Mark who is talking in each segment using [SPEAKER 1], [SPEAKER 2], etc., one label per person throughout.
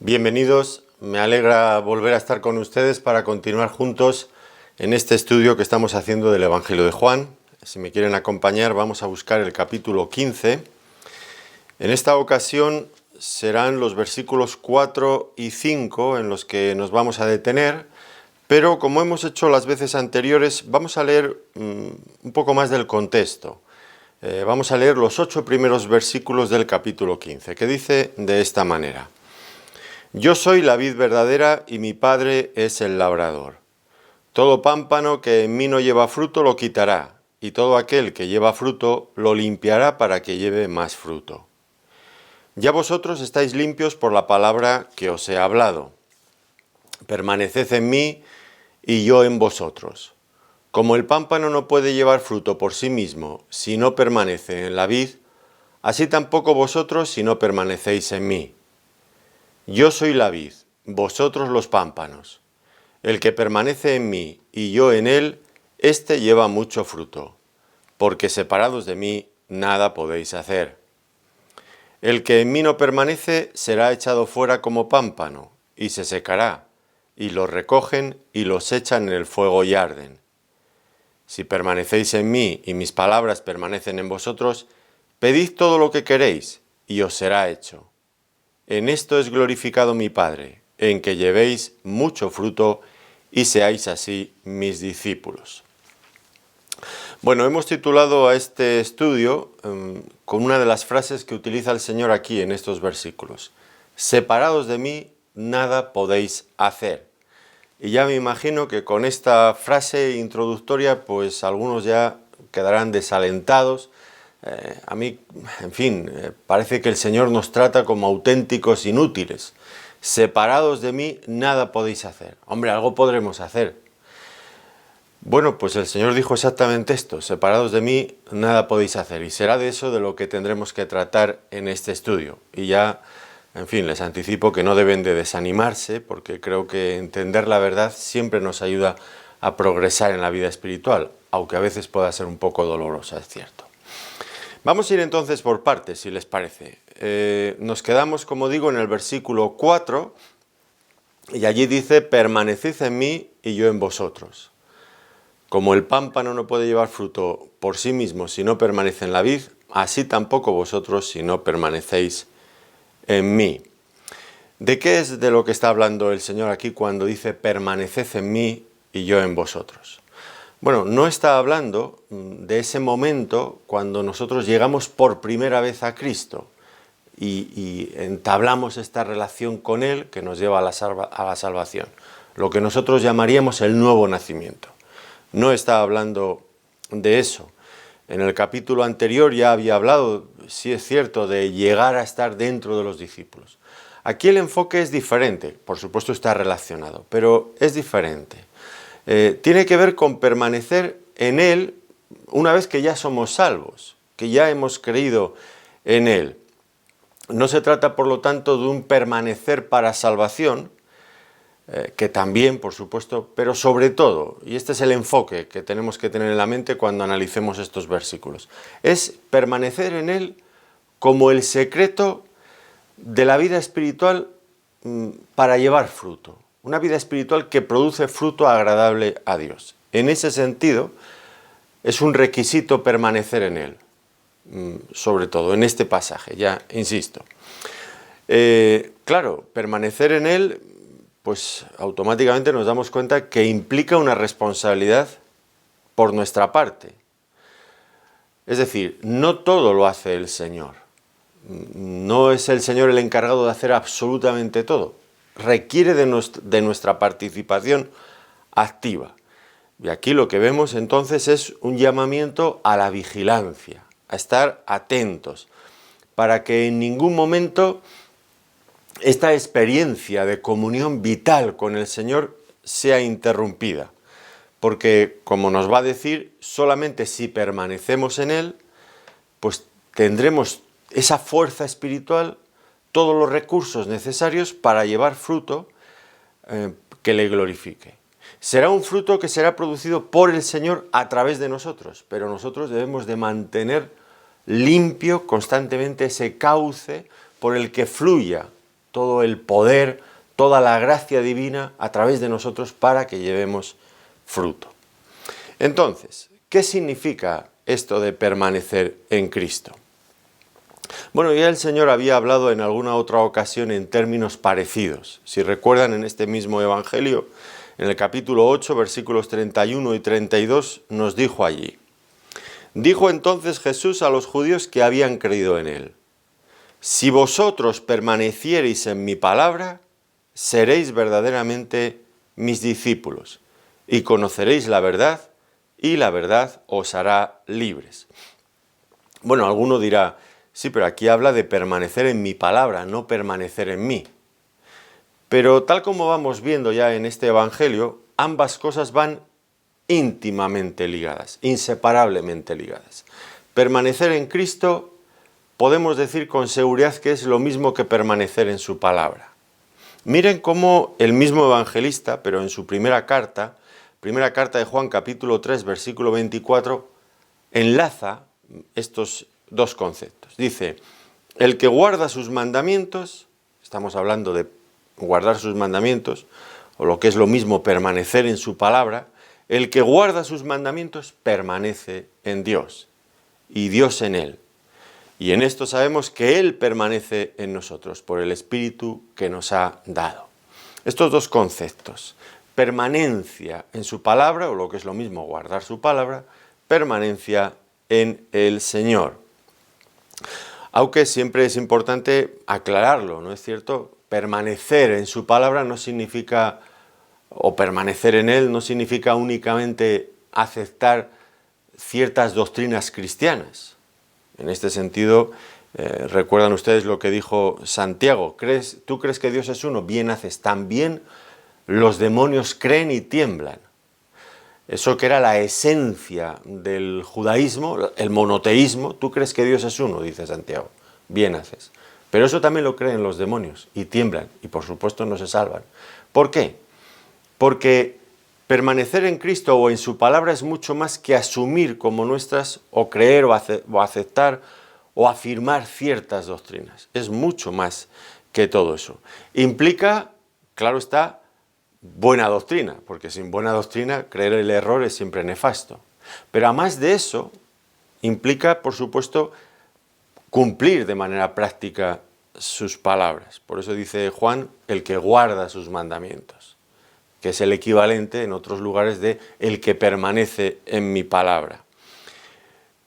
[SPEAKER 1] Bienvenidos, me alegra volver a estar con ustedes para continuar juntos en este estudio que estamos haciendo del Evangelio de Juan. Si me quieren acompañar, vamos a buscar el capítulo 15. En esta ocasión serán los versículos 4 y 5 en los que nos vamos a detener, pero como hemos hecho las veces anteriores, vamos a leer un poco más del contexto. Vamos a leer los 8 primeros versículos del capítulo 15, que dice de esta manera: Yo soy la vid verdadera y mi Padre es el labrador. Todo pámpano que en mí no lleva fruto lo quitará, y todo aquel que lleva fruto lo limpiará para que lleve más fruto. Ya vosotros estáis limpios por la palabra que os he hablado. Permaneced en mí y yo en vosotros. Como el pámpano no puede llevar fruto por sí mismo si no permanece en la vid, así tampoco vosotros si no permanecéis en mí. Yo soy la vid, vosotros los pámpanos. El que permanece en mí y yo en él, éste lleva mucho fruto, porque separados de mí nada podéis hacer. El que en mí no permanece será echado fuera como pámpano, y se secará, y los recogen y los echan en el fuego y arden. Si permanecéis en mí y mis palabras permanecen en vosotros, pedid todo lo que queréis, y os será hecho. En esto es glorificado mi Padre, en que llevéis mucho fruto y seáis así mis discípulos. Bueno, hemos titulado a este estudio con una de las frases que utiliza el Señor aquí en estos versículos. Separados de mí, nada podéis hacer. Y ya me imagino que con esta frase introductoria, pues algunos ya quedarán desalentados. A mí, en fin, parece que el Señor nos trata como auténticos inútiles. Separados de mí, nada podéis hacer. Hombre, algo podremos hacer. Bueno, pues el Señor dijo exactamente esto: separados de mí, nada podéis hacer. Y será de eso de lo que tendremos que tratar en este estudio. Y ya, en fin, les anticipo que no deben de desanimarse, porque creo que entender la verdad siempre nos ayuda a progresar en la vida espiritual, aunque a veces pueda ser un poco dolorosa, es cierto. Vamos a ir entonces por partes, si les parece. Nos quedamos, como digo, en el versículo 4, y allí dice: permaneced en mí y yo en vosotros. Como el pámpano no puede llevar fruto por sí mismo si no permanece en la vid, así tampoco vosotros si no permanecéis en mí. ¿De qué es de lo que está hablando el Señor aquí cuando dice permaneced en mí y yo en vosotros? Bueno, no está hablando de ese momento cuando nosotros llegamos por primera vez a Cristo y entablamos esta relación con Él que nos lleva a la salvación, lo que nosotros llamaríamos el nuevo nacimiento. No está hablando de eso. En el capítulo anterior ya había hablado, sí es cierto, de llegar a estar dentro de los discípulos. Aquí el enfoque es diferente, por supuesto está relacionado, pero es diferente. Tiene que ver con permanecer en Él una vez que ya somos salvos, que ya hemos creído en Él. No se trata, por lo tanto, de un permanecer para salvación, que también, por supuesto, pero sobre todo, y este es el enfoque que tenemos que tener en la mente cuando analicemos estos versículos, es permanecer en Él como el secreto de la vida espiritual para llevar fruto. Una vida espiritual que produce fruto agradable a Dios. En ese sentido, es un requisito permanecer en Él, sobre todo en este pasaje, ya insisto. Claro, permanecer en Él, pues automáticamente nos damos cuenta que implica una responsabilidad por nuestra parte. Es decir, no todo lo hace el Señor. No es el Señor el encargado de hacer absolutamente todo. Requiere de nuestra participación activa. Y aquí lo que vemos entonces es un llamamiento a la vigilancia, a estar atentos, para que en ningún momento esta experiencia de comunión vital con el Señor sea interrumpida. Porque, como nos va a decir, solamente si permanecemos en Él, pues tendremos esa fuerza espiritual, todos los recursos necesarios para llevar fruto que le glorifique. Será un fruto que será producido por el Señor a través de nosotros, pero nosotros debemos de mantener limpio constantemente ese cauce por el que fluya todo el poder, toda la gracia divina a través de nosotros para que llevemos fruto. Entonces, ¿qué significa esto de permanecer en Cristo? Bueno, ya el Señor había hablado en alguna otra ocasión en términos parecidos. Si recuerdan, en este mismo Evangelio, en el capítulo 8, versículos 31 y 32, nos dijo allí: dijo entonces Jesús a los judíos que habían creído en él: si vosotros permaneciereis en mi palabra, seréis verdaderamente mis discípulos, y conoceréis la verdad, y la verdad os hará libres. Bueno, alguno dirá: sí, pero aquí habla de permanecer en mi palabra, no permanecer en mí. Pero tal como vamos viendo ya en este Evangelio, ambas cosas van íntimamente ligadas, inseparablemente ligadas. Permanecer en Cristo podemos decir con seguridad que es lo mismo que permanecer en su palabra. Miren cómo el mismo evangelista, pero en su primera carta de Juan capítulo 3, versículo 24, enlaza estos dos conceptos. Dice: el que guarda sus mandamientos, estamos hablando de guardar sus mandamientos, o lo que es lo mismo, permanecer en su palabra, el que guarda sus mandamientos permanece en Dios, y Dios en él. Y en esto sabemos que Él permanece en nosotros, por el Espíritu que nos ha dado. Estos dos conceptos, permanencia en su palabra, o lo que es lo mismo, guardar su palabra, permanencia en el Señor. Aunque siempre es importante aclararlo, ¿no es cierto? Permanecer en su palabra no significa, o permanecer en Él, no significa únicamente aceptar ciertas doctrinas cristianas. En este sentido, recuerdan ustedes lo que dijo Santiago: ¿tú crees que Dios es uno? Bien haces. También los demonios creen y tiemblan. Eso que era la esencia del judaísmo, el monoteísmo. ¿Tú crees que Dios es uno?, dice Santiago. Bien haces. Pero eso también lo creen los demonios y tiemblan, y por supuesto no se salvan. ¿Por qué? Porque permanecer en Cristo o en su palabra es mucho más que asumir como nuestras, o creer o aceptar o afirmar ciertas doctrinas. Es mucho más que todo eso. Implica, claro está, buena doctrina, porque sin buena doctrina creer el error es siempre nefasto. Pero además de eso, implica, por supuesto, cumplir de manera práctica sus palabras. Por eso dice Juan: el que guarda sus mandamientos, que es el equivalente en otros lugares de el que permanece en mi palabra.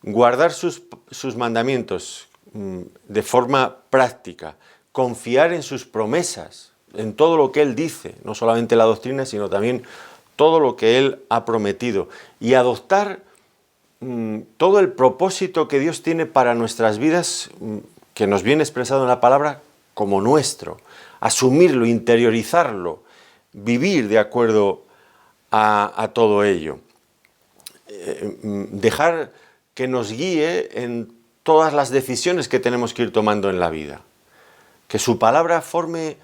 [SPEAKER 1] Guardar sus mandamientos de forma práctica, confiar en sus promesas, en todo lo que Él dice, no solamente la doctrina, sino también todo lo que Él ha prometido, y adoptar todo el propósito que Dios tiene para nuestras vidas, que nos viene expresado en la palabra, como nuestro, asumirlo, interiorizarlo, vivir de acuerdo a todo ello. Dejar que nos guíe en todas las decisiones que tenemos que ir tomando en la vida. Que su palabra forme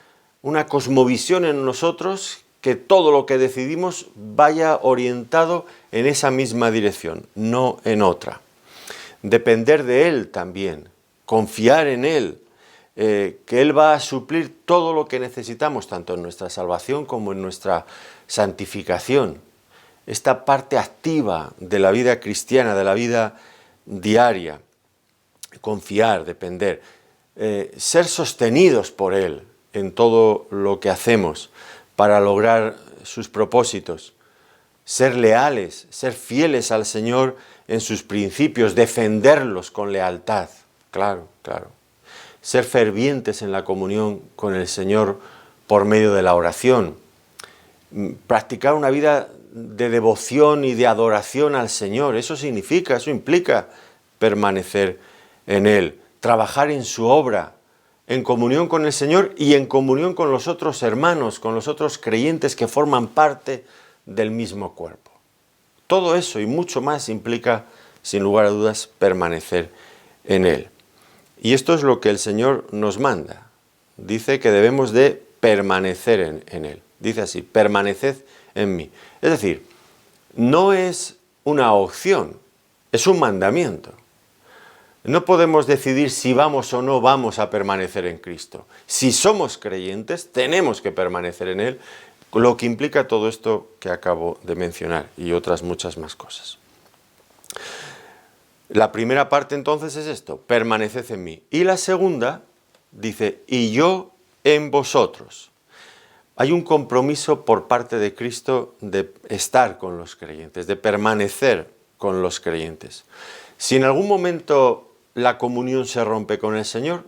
[SPEAKER 1] una cosmovisión en nosotros, que todo lo que decidimos vaya orientado en esa misma dirección, no en otra. Depender de Él también, confiar en Él, que Él va a suplir todo lo que necesitamos, tanto en nuestra salvación como en nuestra santificación. Esta parte activa de la vida cristiana, de la vida diaria. Confiar, depender, ser sostenidos por Él en todo lo que hacemos para lograr sus propósitos. Ser leales, ser fieles al Señor en sus principios, defenderlos con lealtad, claro. Ser fervientes en la comunión con el Señor por medio de la oración. Practicar una vida de devoción y de adoración al Señor, eso implica permanecer en Él. Trabajar en su obra, en comunión con el Señor y en comunión con los otros hermanos, con los otros creyentes que forman parte del mismo cuerpo. Todo eso y mucho más implica, sin lugar a dudas, permanecer en Él. Y esto es lo que el Señor nos manda. Dice que debemos de permanecer en Él. Dice así: permaneced en mí. Es decir, no es una opción, es un mandamiento. No podemos decidir si vamos o no vamos a permanecer en Cristo. Si somos creyentes, tenemos que permanecer en Él, lo que implica todo esto que acabo de mencionar y otras muchas más cosas. La primera parte entonces es esto, permaneced en mí. Y la segunda dice, y yo en vosotros. Hay un compromiso por parte de Cristo de estar con los creyentes, de permanecer con los creyentes. Si en algún momento la comunión se rompe con el Señor,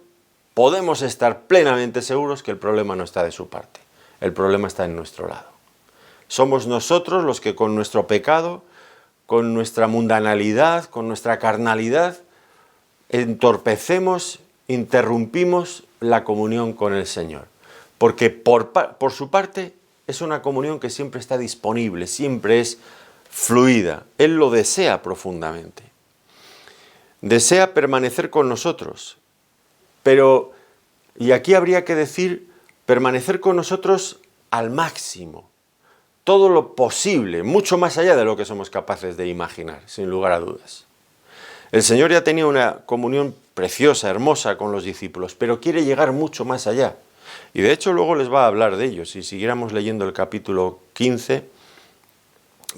[SPEAKER 1] podemos estar plenamente seguros que el problema no está de su parte, el problema está en nuestro lado. Somos nosotros los que con nuestro pecado, con nuestra mundanalidad, con nuestra carnalidad, entorpecemos, interrumpimos la comunión con el Señor. Porque por su parte es una comunión que siempre está disponible, siempre es fluida. Él lo desea profundamente. Desea permanecer con nosotros, pero, y aquí habría que decir, permanecer con nosotros al máximo, todo lo posible, mucho más allá de lo que somos capaces de imaginar, sin lugar a dudas. El Señor ya tenía una comunión preciosa, hermosa con los discípulos, pero quiere llegar mucho más allá. Y de hecho luego les va a hablar de ello. Si siguiéramos leyendo el capítulo 15,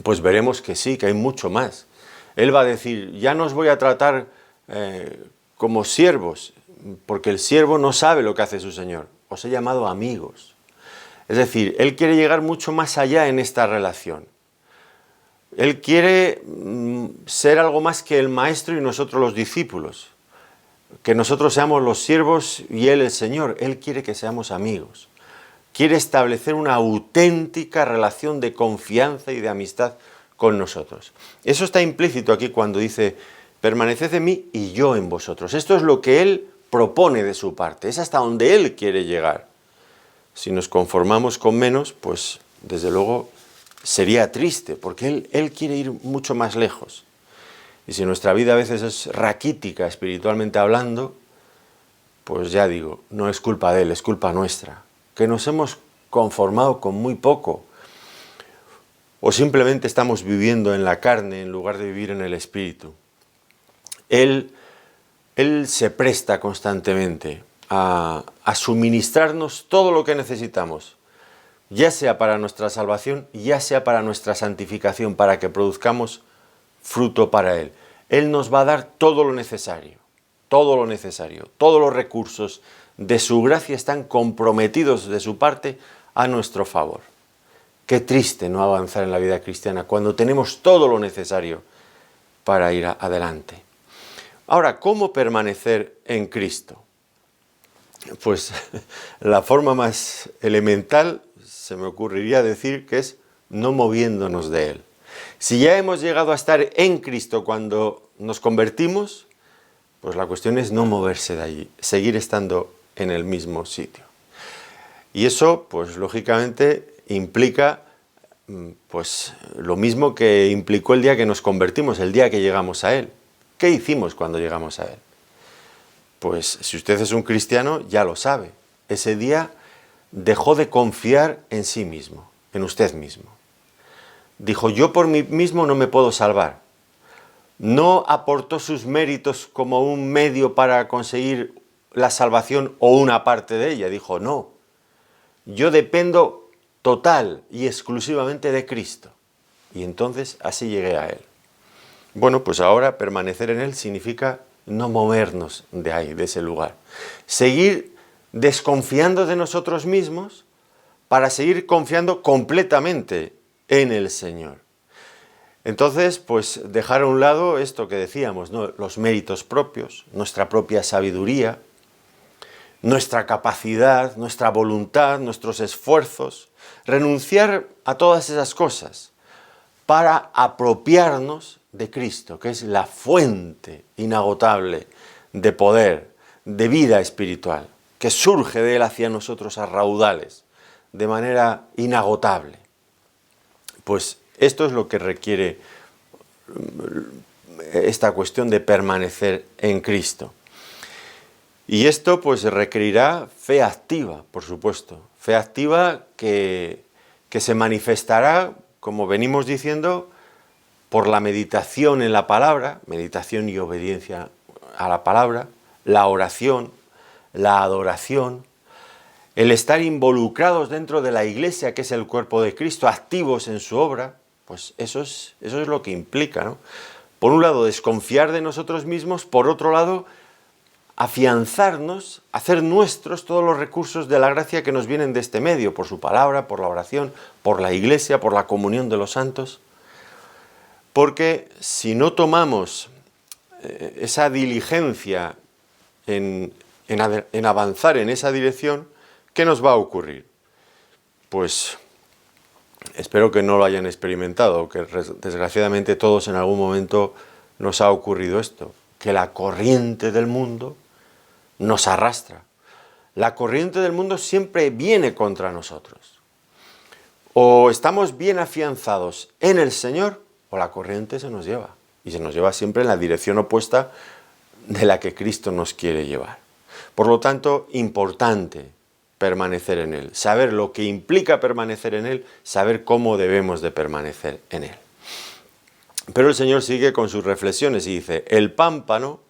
[SPEAKER 1] pues veremos que sí, que hay mucho más. Él va a decir, ya no os voy a tratar como siervos, porque el siervo no sabe lo que hace su Señor. Os he llamado amigos. Es decir, Él quiere llegar mucho más allá en esta relación. Él quiere ser algo más que el maestro y nosotros los discípulos. Que nosotros seamos los siervos y Él el Señor. Él quiere que seamos amigos. Quiere establecer una auténtica relación de confianza y de amistad con nosotros. Eso está implícito aquí cuando dice, permaneced en mí y yo en vosotros. Esto es lo que Él propone de su parte. Es hasta donde Él quiere llegar. Si nos conformamos con menos, pues desde luego sería triste, porque Él quiere ir mucho más lejos. Y si nuestra vida a veces es raquítica, espiritualmente hablando, pues ya digo, no es culpa de Él, es culpa nuestra. Que nos hemos conformado con muy poco. O simplemente estamos viviendo en la carne en lugar de vivir en el espíritu. Él se presta constantemente a suministrarnos todo lo que necesitamos, ya sea para nuestra salvación, ya sea para nuestra santificación, para que produzcamos fruto para Él. Él nos va a dar todo lo necesario, todos los recursos de su gracia están comprometidos de su parte a nuestro favor. Qué triste no avanzar en la vida cristiana cuando tenemos todo lo necesario para ir adelante. Ahora, ¿cómo permanecer en Cristo? Pues la forma más elemental se me ocurriría decir que es no moviéndonos de Él. Si ya hemos llegado a estar en Cristo cuando nos convertimos, pues la cuestión es no moverse de allí, seguir estando en el mismo sitio. Y eso, pues lógicamente, implica pues lo mismo que implicó el día que nos convertimos, el día que llegamos a Él. ¿Qué hicimos cuando llegamos a Él? Pues si usted es un cristiano, ya lo sabe. Ese día dejó de confiar en sí mismo, en usted mismo. Dijo, yo por mí mismo no me puedo salvar. No aportó sus méritos como un medio para conseguir la salvación o una parte de ella. Dijo, no, yo dependo total y exclusivamente de Cristo. Y entonces así llegué a Él. Bueno, pues ahora permanecer en Él significa no movernos de ahí, de ese lugar. Seguir desconfiando de nosotros mismos para seguir confiando completamente en el Señor. Entonces, pues dejar a un lado esto que decíamos, ¿no? Los méritos propios, nuestra propia sabiduría, nuestra capacidad, nuestra voluntad, nuestros esfuerzos, renunciar a todas esas cosas para apropiarnos de Cristo, que es la fuente inagotable de poder, de vida espiritual, que surge de Él hacia nosotros a raudales, de manera inagotable. Pues esto es lo que requiere esta cuestión de permanecer en Cristo. Y esto pues requerirá fe activa, por supuesto. Fe activa que se manifestará, como venimos diciendo, por la meditación en la palabra, meditación y obediencia a la palabra, la oración, la adoración, el estar involucrados dentro de la iglesia, que es el cuerpo de Cristo, activos en su obra, pues eso es lo que implica, ¿no? Por un lado, desconfiar de nosotros mismos, por otro lado, afianzarnos, hacer nuestros todos los recursos de la gracia que nos vienen de este medio, por su palabra, por la oración, por la iglesia, por la comunión de los santos. Porque si no tomamos esa diligencia en avanzar en esa dirección, ¿qué nos va a ocurrir? Pues espero que no lo hayan experimentado, que desgraciadamente todos en algún momento nos ha ocurrido esto, que la corriente del mundo nos arrastra. La corriente del mundo siempre viene contra nosotros. O estamos bien afianzados en el Señor, o la corriente se nos lleva. Y se nos lleva siempre en la dirección opuesta de la que Cristo nos quiere llevar. Por lo tanto, importante permanecer en Él, saber lo que implica permanecer en Él, saber cómo debemos de permanecer en Él. Pero el Señor sigue con sus reflexiones y dice, el pámpano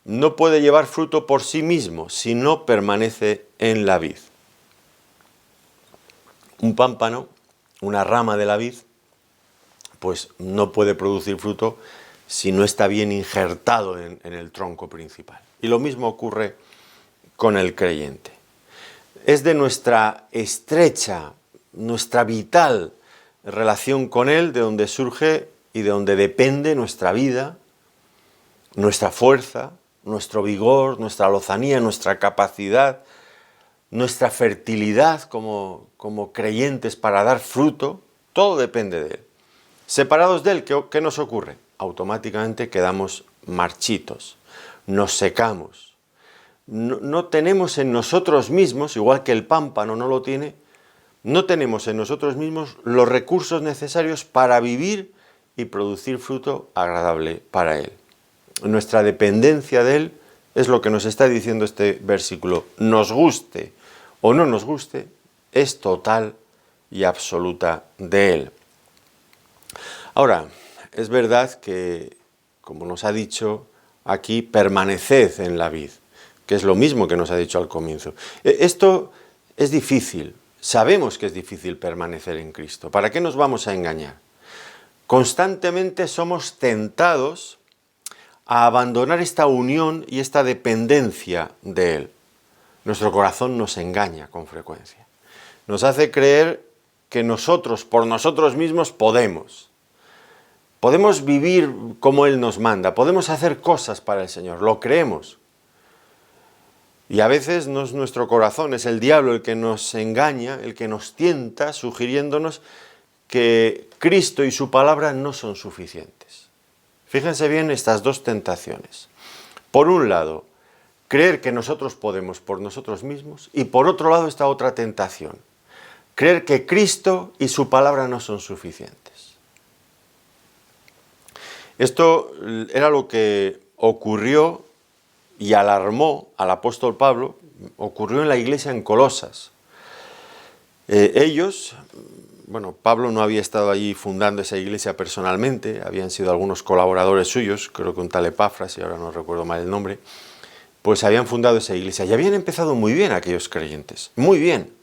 [SPEAKER 1] no puede llevar fruto por sí mismo si no permanece en la vid. Un pámpano, una rama de la vid, pues no puede producir fruto si no está bien injertado en el tronco principal. Y lo mismo ocurre con el creyente. Es de nuestra estrecha, nuestra vital relación con Él, de donde surge y de donde depende nuestra vida, nuestra fuerza, nuestro vigor, nuestra lozanía, nuestra capacidad, nuestra fertilidad como creyentes para dar fruto, todo depende de Él. Separados de Él, ¿qué nos ocurre? Automáticamente quedamos marchitos, nos secamos. No tenemos en nosotros mismos, igual que el pámpano no lo tiene, no tenemos en nosotros mismos los recursos necesarios para vivir y producir fruto agradable para Él. Nuestra dependencia de Él es lo que nos está diciendo este versículo. Nos guste o no nos guste, es total y absoluta de Él. Ahora, es verdad que, como nos ha dicho aquí, permaneced en la vid, que es lo mismo que nos ha dicho al comienzo. Esto es difícil, sabemos que es difícil permanecer en Cristo. ¿Para qué nos vamos a engañar? Constantemente somos tentados a abandonar esta unión y esta dependencia de Él. Nuestro corazón nos engaña con frecuencia. Nos hace creer que nosotros, por nosotros mismos, podemos vivir como Él nos manda, podemos hacer cosas para el Señor, lo creemos. Y a veces no es nuestro corazón, es el diablo el que nos engaña, el que nos tienta, sugiriéndonos que Cristo y su palabra no son suficientes. Fíjense bien estas dos tentaciones. Por un lado, creer que nosotros podemos por nosotros mismos, y por otro lado esta otra tentación, creer que Cristo y su palabra no son suficientes. Esto era lo que ocurrió y alarmó al apóstol Pablo, ocurrió en la iglesia en Colosas. Pablo no había estado allí fundando esa iglesia personalmente, habían sido algunos colaboradores suyos, creo que un tal Epafras, y ahora no recuerdo mal el nombre, pues habían fundado esa iglesia y habían empezado muy bien aquellos creyentes, muy bien.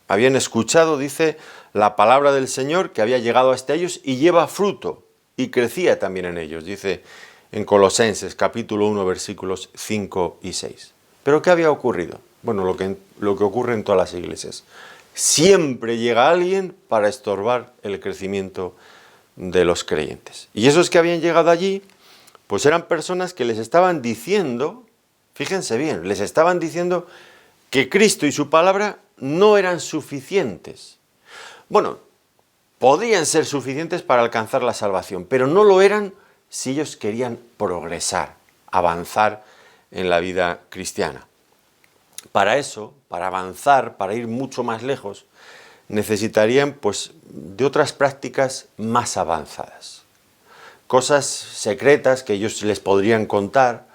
[SPEAKER 1] Habían escuchado, dice, la palabra del Señor que había llegado hasta ellos y lleva fruto y crecía también en ellos, dice en Colosenses capítulo 1 versículos 5 y 6. ¿Pero qué había ocurrido? Bueno, lo que ocurre en todas las iglesias. Siempre llega alguien para estorbar el crecimiento de los creyentes. Y esos que habían llegado allí, pues eran personas que les estaban diciendo, fíjense bien, les estaban diciendo que Cristo y su palabra no eran suficientes. Bueno, podían ser suficientes para alcanzar la salvación, pero no lo eran si ellos querían progresar, avanzar en la vida cristiana. Para eso, para avanzar, para ir mucho más lejos, necesitarían pues de otras prácticas más avanzadas. Cosas secretas que ellos les podrían contar,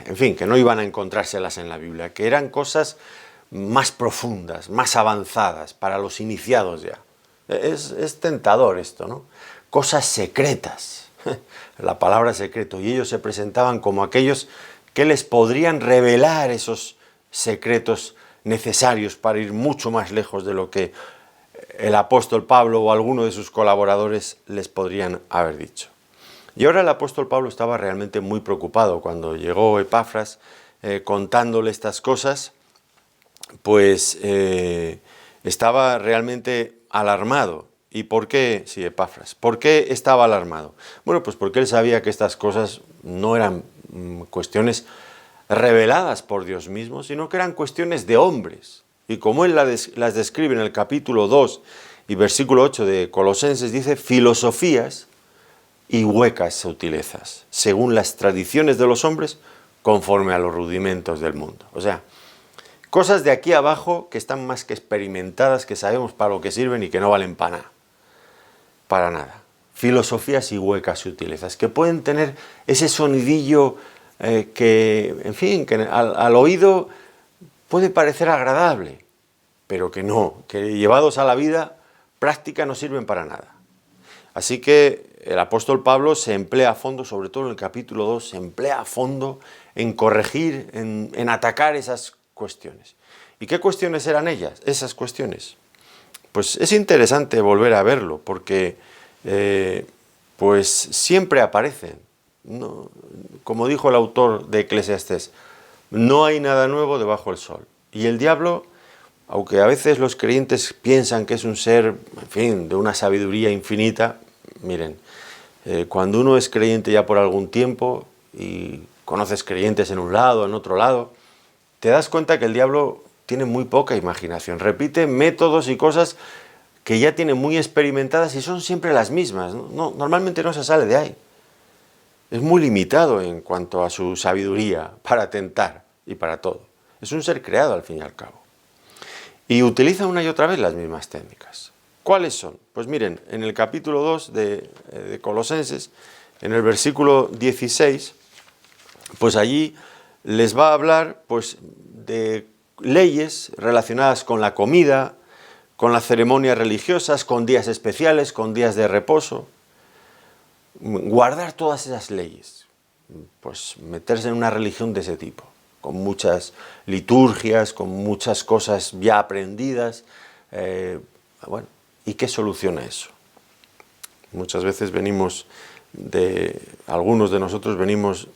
[SPEAKER 1] en fin, que no iban a encontrárselas en la Biblia, que eran cosas más profundas, más avanzadas, para los iniciados ya. Es tentador esto, ¿no? Cosas secretas. la palabra secreto, y ellos se presentaban como aquellos que les podrían revelar esos secretos necesarios para ir mucho más lejos de lo que el apóstol Pablo o alguno de sus colaboradores les podrían haber dicho. Y ahora el apóstol Pablo estaba realmente muy preocupado cuando llegó Epafras contándole estas cosas, pues estaba realmente alarmado. ¿Y por qué? Sí, Epafras. ¿Por qué estaba alarmado? Bueno, pues porque él sabía que estas cosas no eran cuestiones reveladas por Dios mismo, sino que eran cuestiones de hombres. Y como él las describe en el capítulo 2 y versículo 8 de Colosenses, dice filosofías y huecas sutilezas, según las tradiciones de los hombres, conforme a los rudimentos del mundo. O sea, cosas de aquí abajo que están más que experimentadas, que sabemos para lo que sirven y que no valen para nada. Para nada. Filosofías y huecas sutilezas, que pueden tener ese sonidillo que, en fin, que al oído puede parecer agradable, pero que no, que llevados a la vida práctica no sirven para nada. Así que el apóstol Pablo se emplea a fondo, sobre todo en el capítulo 2, se emplea a fondo en corregir, en atacar esas cuestiones. ¿Y qué cuestiones eran ellas, esas cuestiones? Pues es interesante volver a verlo, porque pues siempre aparecen. No, como dijo el autor de Eclesiastés, no hay nada nuevo debajo del sol. Y el diablo, aunque a veces los creyentes piensan que es un ser, en fin, de una sabiduría infinita, miren, cuando uno es creyente ya por algún tiempo y conoces creyentes en un lado, en otro lado, te das cuenta que el diablo tiene muy poca imaginación, repite métodos y cosas que ya tiene muy experimentadas y son siempre las mismas, ¿no? Normalmente no se sale de ahí. Es muy limitado en cuanto a su sabiduría para tentar y para todo. Es un ser creado al fin y al cabo. Y utiliza una y otra vez las mismas técnicas. ¿Cuáles son? Pues miren, en el capítulo 2 de Colosenses, en el versículo 16, pues allí les va a hablar pues, de leyes relacionadas con la comida, con las ceremonias religiosas, con días especiales, con días de reposo. Guardar todas esas leyes, pues meterse en una religión de ese tipo, con muchas liturgias, con muchas cosas ya aprendidas. Bueno, ¿y qué soluciona eso? Muchas veces algunos de nosotros venimos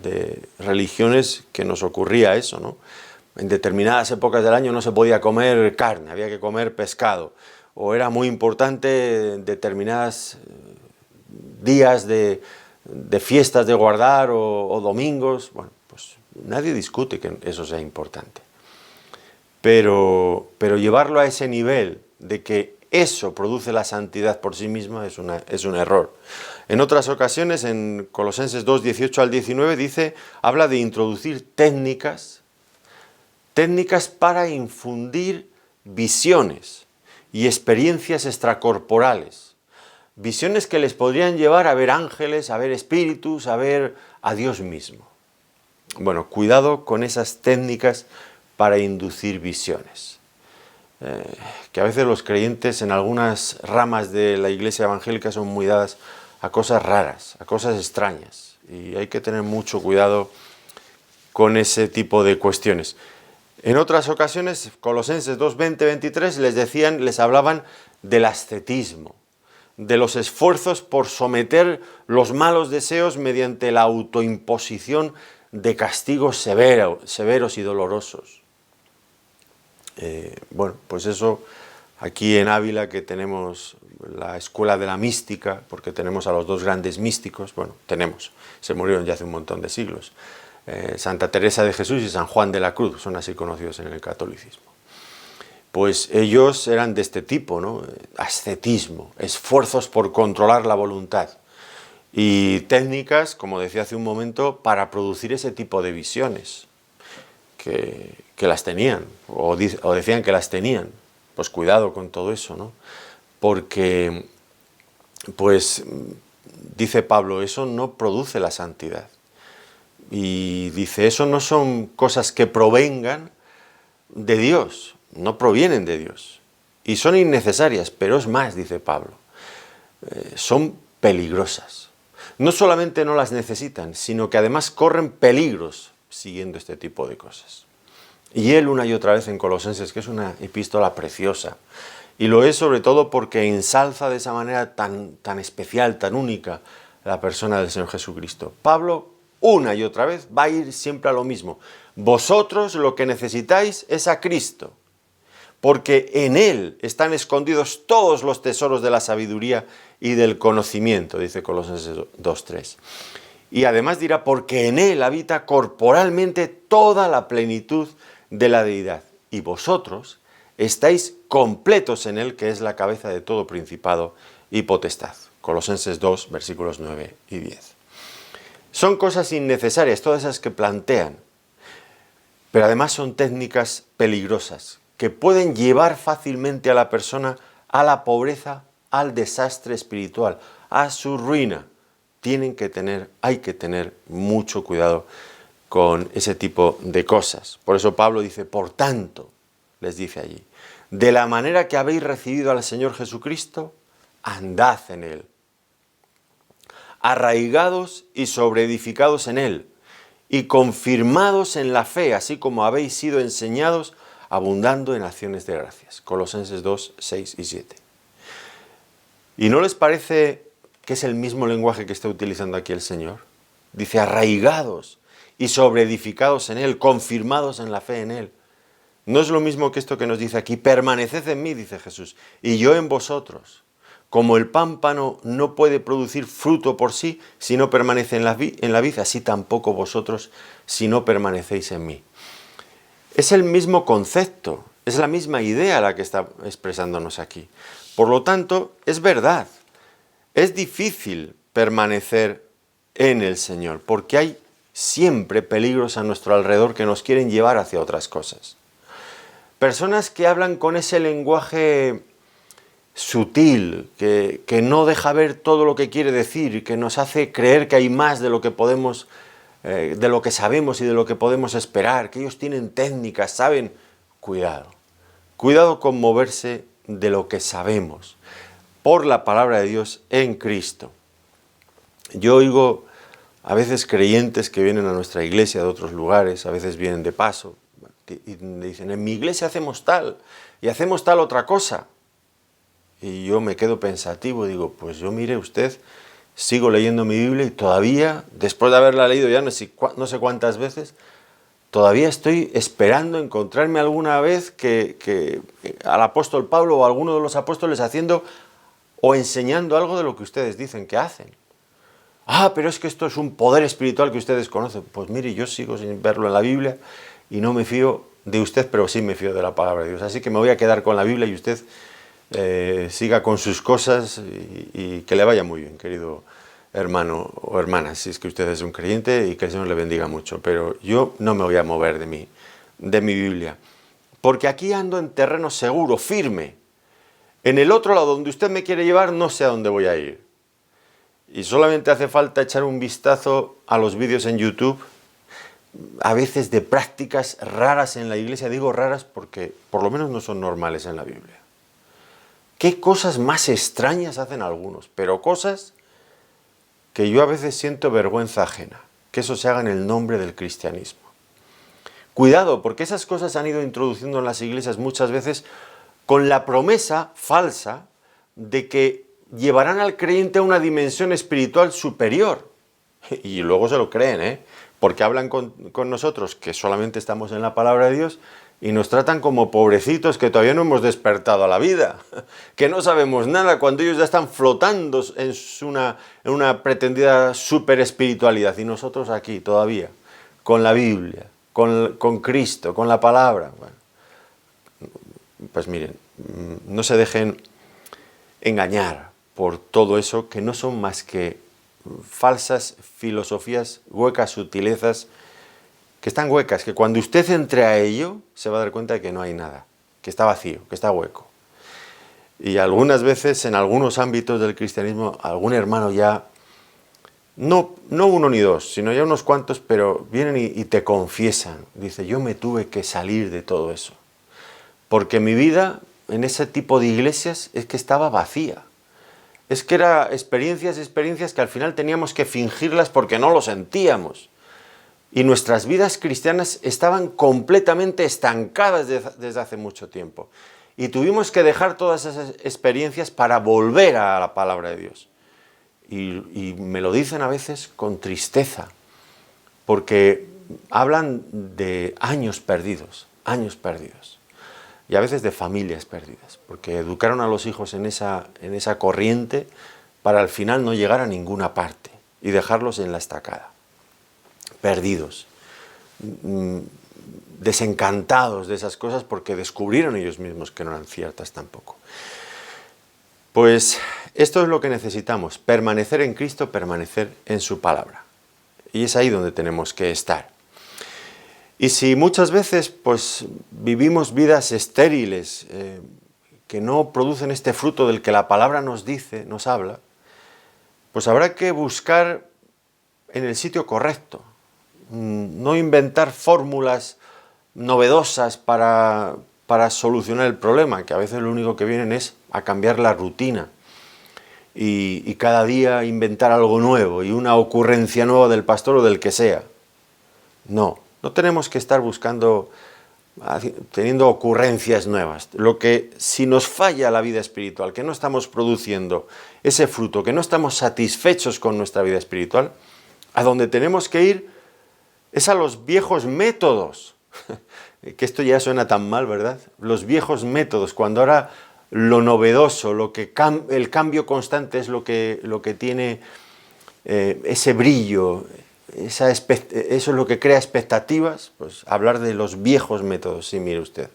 [SPEAKER 1] de religiones que nos ocurría eso, ¿no? En determinadas épocas del año no se podía comer carne, había que comer pescado, o era muy importante en determinadas días de fiestas de guardar o domingos. Bueno, pues nadie discute que eso sea importante. Pero llevarlo a ese nivel de que eso produce la santidad por sí misma es un error. En otras ocasiones, en Colosenses 2, 18 al 19, habla de introducir técnicas para infundir visiones y experiencias extracorporales. Visiones que les podrían llevar a ver ángeles, a ver espíritus, a ver a Dios mismo. Bueno, cuidado con esas técnicas para inducir visiones. Que a veces los creyentes en algunas ramas de la iglesia evangélica son muy dadas a cosas raras, a cosas extrañas. Y hay que tener mucho cuidado con ese tipo de cuestiones. En otras ocasiones, Colosenses 2, 20, 23, les hablaban del ascetismo, de los esfuerzos por someter los malos deseos mediante la autoimposición de castigos severos y dolorosos. Bueno, pues eso, aquí en Ávila, que tenemos la escuela de la mística, porque tenemos a los dos grandes místicos, se murieron ya hace un montón de siglos, Santa Teresa de Jesús y San Juan de la Cruz, son así conocidos en el catolicismo. Pues ellos eran de este tipo, ¿no? Ascetismo, esfuerzos por controlar la voluntad y técnicas, como decía hace un momento, para producir ese tipo de visiones, que las tenían, o decían que las tenían. Pues cuidado con todo eso, ¿no? Porque, pues, dice Pablo, eso no produce la santidad. Y dice, eso no son cosas que provengan de Dios, no provienen de Dios. Y son innecesarias, pero es más, dice Pablo, son peligrosas. No solamente no las necesitan, sino que además corren peligros siguiendo este tipo de cosas. Y él una y otra vez en Colosenses, que es una epístola preciosa, y lo es sobre todo porque ensalza de esa manera tan especial, tan única, la persona del Señor Jesucristo. Pablo una y otra vez va a ir siempre a lo mismo. Vosotros lo que necesitáis es a Cristo, porque en Él están escondidos todos los tesoros de la sabiduría y del conocimiento, dice Colosenses 2:3. Y además dirá, porque en Él habita corporalmente toda la plenitud de la deidad. Y vosotros estáis completos en Él, que es la cabeza de todo principado y potestad. Colosenses 2, versículos 9 y 10. Son cosas innecesarias, todas esas que plantean, pero además son técnicas peligrosas, que pueden llevar fácilmente a la persona a la pobreza, al desastre espiritual, a su ruina. Hay que tener mucho cuidado con ese tipo de cosas. Por eso Pablo dice, por tanto, les dice allí, de la manera que habéis recibido al Señor Jesucristo, andad en Él, arraigados y sobreedificados en Él, y confirmados en la fe, así como habéis sido enseñados, abundando en acciones de gracias. Colosenses 2, 6 y 7. ¿Y no les parece que es el mismo lenguaje que está utilizando aquí el Señor? Dice, arraigados y sobreedificados en Él, confirmados en la fe en Él. No es lo mismo que esto que nos dice aquí, permaneced en mí, dice Jesús, y yo en vosotros. Como el pámpano no puede producir fruto por sí si no permanece en la vid, así tampoco vosotros si no permanecéis en mí. Es el mismo concepto, es la misma idea la que está expresándonos aquí. Por lo tanto, es verdad, es difícil permanecer en el Señor, porque hay siempre peligros a nuestro alrededor que nos quieren llevar hacia otras cosas. Personas que hablan con ese lenguaje sutil, que no deja ver todo lo que quiere decir y que nos hace creer que hay más de lo que podemos, de lo que sabemos y de lo que podemos esperar, que ellos tienen técnicas, saben. Cuidado con moverse de lo que sabemos por la palabra de Dios en Cristo. Yo oigo a veces creyentes que vienen a nuestra iglesia de otros lugares, a veces vienen de paso, y me dicen, en mi iglesia hacemos tal, y hacemos tal otra cosa. Y yo me quedo pensativo, digo, pues yo mire usted, sigo leyendo mi Biblia y todavía, después de haberla leído ya no sé cuántas veces, todavía estoy esperando encontrarme alguna vez que al apóstol Pablo o a alguno de los apóstoles haciendo o enseñando algo de lo que ustedes dicen que hacen. Ah, pero es que esto es un poder espiritual que ustedes conocen. Pues mire, yo sigo sin verlo en la Biblia y no me fío de usted, pero sí me fío de la palabra de Dios. Así que me voy a quedar con la Biblia y usted siga con sus cosas y que le vaya muy bien, querido hermano o hermana, si es que usted es un creyente, y que el Señor le bendiga mucho. Pero yo no me voy a mover de mi Biblia, porque aquí ando en terreno seguro, firme. En el otro lado donde usted me quiere llevar no sé a dónde voy a ir. Y solamente hace falta echar un vistazo a los vídeos en YouTube, a veces de prácticas raras en la iglesia. Digo raras porque por lo menos no son normales en la Biblia. Qué cosas más extrañas hacen algunos, pero cosas que yo a veces siento vergüenza ajena, que eso se haga en el nombre del cristianismo. Cuidado, porque esas cosas se han ido introduciendo en las iglesias muchas veces con la promesa falsa de que llevarán al creyente a una dimensión espiritual superior. Y luego se lo creen, porque hablan con nosotros que solamente estamos en la palabra de Dios y nos tratan como pobrecitos que todavía no hemos despertado a la vida, que no sabemos nada cuando ellos ya están flotando en una pretendida super espiritualidad y nosotros aquí todavía, con la Biblia, con Cristo, con la palabra. Bueno, pues miren, no se dejen engañar por todo eso, que no son más que falsas filosofías, huecas sutilezas, que están huecas, que cuando usted entre a ello se va a dar cuenta de que no hay nada, que está vacío, que está hueco. Y algunas veces en algunos ámbitos del cristianismo algún hermano ya, no uno ni dos, sino ya unos cuantos, pero vienen y te confiesan, dice, yo me tuve que salir de todo eso, porque mi vida en ese tipo de iglesias es que estaba vacía. Es que eran experiencias que al final teníamos que fingirlas porque no lo sentíamos. Y nuestras vidas cristianas estaban completamente estancadas desde hace mucho tiempo. Y tuvimos que dejar todas esas experiencias para volver a la palabra de Dios. Y me lo dicen a veces con tristeza, porque hablan de años perdidos, y a veces de familias perdidas, porque educaron a los hijos en esa corriente para al final no llegar a ninguna parte y dejarlos en la estacada, perdidos, desencantados de esas cosas porque descubrieron ellos mismos que no eran ciertas tampoco. Pues esto es lo que necesitamos, permanecer en Cristo, permanecer en su palabra. Y es ahí donde tenemos que estar. Y si muchas veces pues vivimos vidas estériles, que no producen este fruto del que la palabra nos dice, nos habla, pues habrá que buscar en el sitio correcto, no inventar fórmulas novedosas para solucionar el problema, que a veces lo único que vienen es a cambiar la rutina y cada día inventar algo nuevo y una ocurrencia nueva del pastor o del que sea. No tenemos que estar buscando, teniendo ocurrencias nuevas. Lo que, si nos falla la vida espiritual, que no estamos produciendo ese fruto, que no estamos satisfechos con nuestra vida espiritual, a donde tenemos que ir es a los viejos métodos. Que esto ya suena tan mal, ¿verdad? Los viejos métodos, cuando ahora lo novedoso, el cambio constante es lo que tiene ese brillo, eso es lo que crea expectativas, pues hablar de los viejos métodos. Sí, mire usted,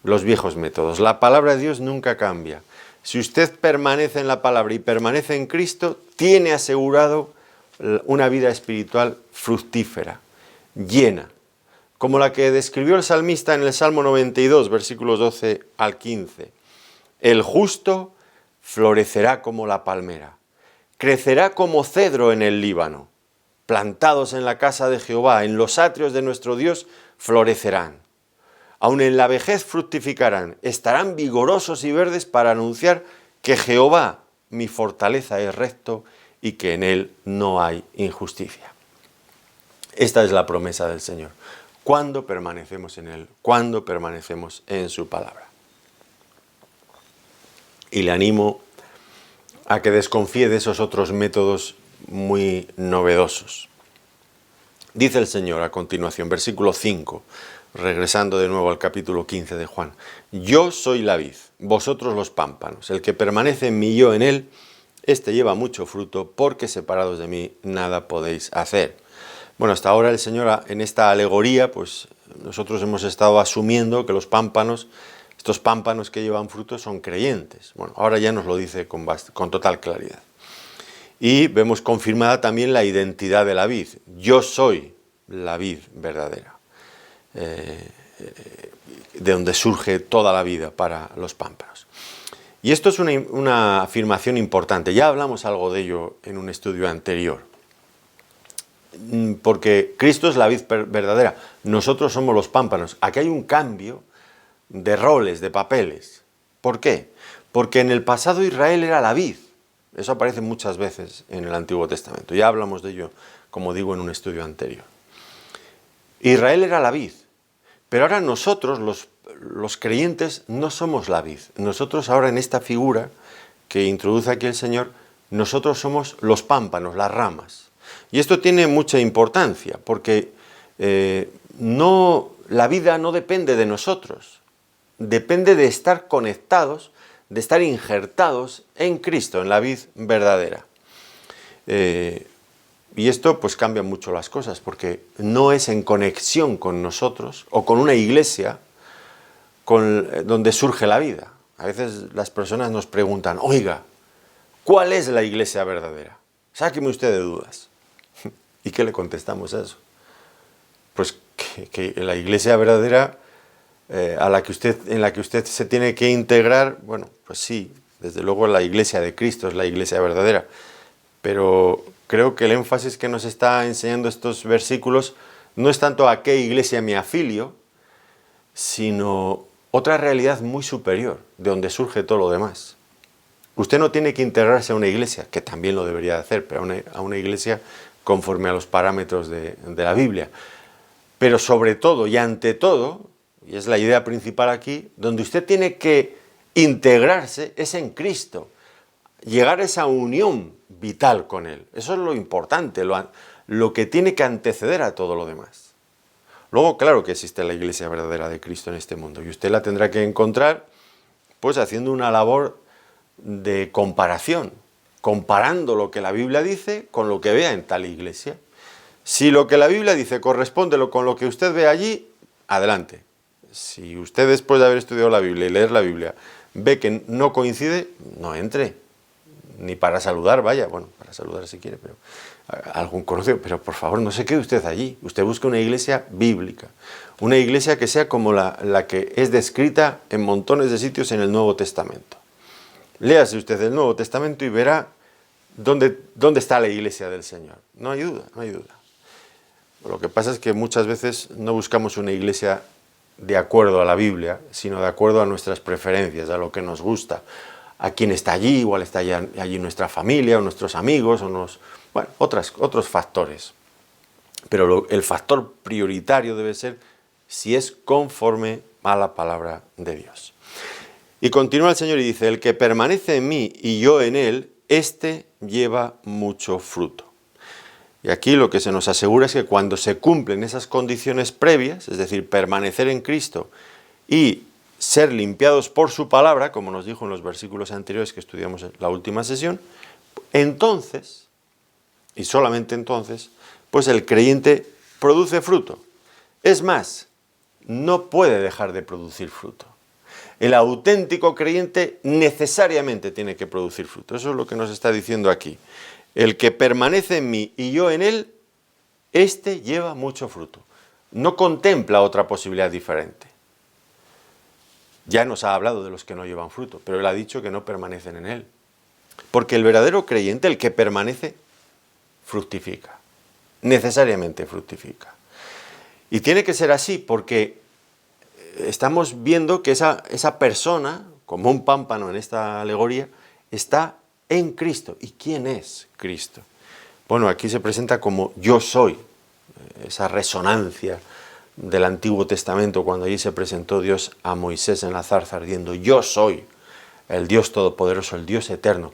[SPEAKER 1] los viejos métodos. La palabra de Dios nunca cambia. Si usted permanece en la palabra y permanece en Cristo, tiene asegurado una vida espiritual fructífera, llena, como la que describió el salmista en el Salmo 92, versículos 12 al 15. El justo florecerá como la palmera, crecerá como cedro en el Líbano. Plantados en la casa de Jehová, en los atrios de nuestro Dios, florecerán. Aun en la vejez fructificarán, estarán vigorosos y verdes para anunciar que Jehová, mi fortaleza, es recto y que en él no hay injusticia. Esta es la promesa del Señor. Cuando permanecemos en él, cuando permanecemos en su palabra. Y le animo a que desconfíe de esos otros métodos muy novedosos. Dice el Señor a continuación, versículo 5, regresando de nuevo al capítulo 15 de Juan. Yo soy la vid, vosotros los pámpanos. El que permanece en mí y yo en él, este lleva mucho fruto, porque separados de mí nada podéis hacer. Bueno, hasta ahora el Señor en esta alegoría, pues nosotros hemos estado asumiendo que los pámpanos, estos pámpanos que llevan fruto son creyentes. Bueno, ahora ya nos lo dice con total claridad. Y vemos confirmada también la identidad de la vid. Yo soy la vid verdadera, de donde surge toda la vida para los pámpanos. Y esto es una afirmación importante. Ya hablamos algo de ello en un estudio anterior. Porque Cristo es la vid verdadera, nosotros somos los pámpanos. Aquí hay un cambio de roles, de papeles. ¿Por qué? Porque en el pasado Israel era la vid. Eso aparece muchas veces en el Antiguo Testamento. Ya hablamos de ello, como digo, en un estudio anterior. Israel era la vid, pero ahora nosotros, los creyentes, no somos la vid. Nosotros ahora en esta figura que introduce aquí el Señor, nosotros somos los pámpanos, las ramas. Y esto tiene mucha importancia, porque la vida no depende de nosotros, depende de estar conectados, de estar injertados en Cristo, en la vid verdadera. Y esto pues cambia mucho las cosas, porque no es en conexión con nosotros o con una iglesia donde surge la vida. A veces las personas nos preguntan, oiga, ¿cuál es la iglesia verdadera? Sáqueme usted de dudas. ¿Y qué le contestamos a eso? Pues que la iglesia verdadera en la que usted se tiene que integrar, bueno, pues sí, desde luego la iglesia de Cristo es la iglesia verdadera, pero creo que el énfasis que nos está enseñando estos versículos no es tanto a qué iglesia me afilio, sino otra realidad muy superior, de donde surge todo lo demás. Usted no tiene que integrarse a una iglesia, que también lo debería de hacer, pero a una iglesia conforme a los parámetros de la Biblia. Pero sobre todo y ante todo, y es la idea principal aquí, donde usted tiene que integrarse es en Cristo, llegar a esa unión vital con Él. Eso es lo importante, lo que tiene que anteceder a todo lo demás. Luego, claro que existe la iglesia verdadera de Cristo en este mundo, y usted la tendrá que encontrar pues haciendo una labor de comparación, comparando lo que la Biblia dice con lo que vea en tal iglesia. Si lo que la Biblia dice corresponde con lo que usted ve allí, adelante. Si usted después de haber estudiado la Biblia y leer la Biblia ve que no coincide, no entre. Ni para saludar, vaya, bueno, para saludar si quiere, pero algún conocido, pero por favor no se quede usted allí. Usted busca una iglesia bíblica, una iglesia que sea como la que es descrita en montones de sitios en el Nuevo Testamento. Léase usted el Nuevo Testamento y verá dónde está la iglesia del Señor. No hay duda, no hay duda. Lo que pasa es que muchas veces no buscamos una iglesia de acuerdo a la Biblia, sino de acuerdo a nuestras preferencias, a lo que nos gusta, a quién está allí, igual está allí nuestra familia, o nuestros amigos, bueno, otros factores. Pero el factor prioritario debe ser si es conforme a la palabra de Dios. Y continúa el Señor y dice, el que permanece en mí y yo en él, éste lleva mucho fruto. Y aquí lo que se nos asegura es que cuando se cumplen esas condiciones previas, es decir, permanecer en Cristo y ser limpiados por su palabra, como nos dijo en los versículos anteriores que estudiamos en la última sesión, entonces, y solamente entonces, pues el creyente produce fruto. Es más, no puede dejar de producir fruto. El auténtico creyente necesariamente tiene que producir fruto. Eso es lo que nos está diciendo aquí. El que permanece en mí y yo en él, éste lleva mucho fruto. No contempla otra posibilidad diferente. Ya nos ha hablado de los que no llevan fruto, pero él ha dicho que no permanecen en él. Porque el verdadero creyente, el que permanece, fructifica. Necesariamente fructifica. Y tiene que ser así porque estamos viendo que esa persona, como un pámpano en esta alegoría, está en Cristo. ¿Y quién es Cristo? Bueno, aquí se presenta como yo soy, esa resonancia del Antiguo Testamento cuando allí se presentó Dios a Moisés en la zarza ardiendo. Yo soy el Dios Todopoderoso, el Dios Eterno.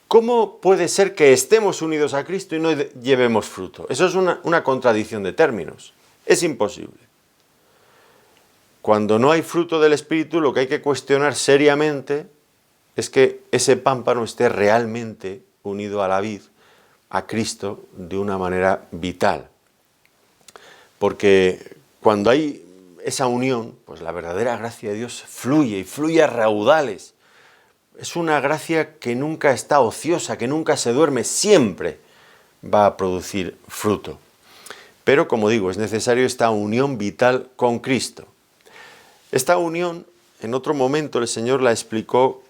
[SPEAKER 1] ¿Cómo puede ser que estemos unidos a Cristo y no llevemos fruto? Eso es una contradicción de términos. Es imposible. Cuando no hay fruto del Espíritu, lo que hay que cuestionar seriamente es que ese pámpano esté realmente unido a la vid, a Cristo, de una manera vital. Porque cuando hay esa unión, pues la verdadera gracia de Dios fluye y fluye a raudales. Es una gracia que nunca está ociosa, que nunca se duerme, siempre va a producir fruto. Pero, como digo, es necesario esta unión vital con Cristo. Esta unión, en otro momento, el Señor la explicó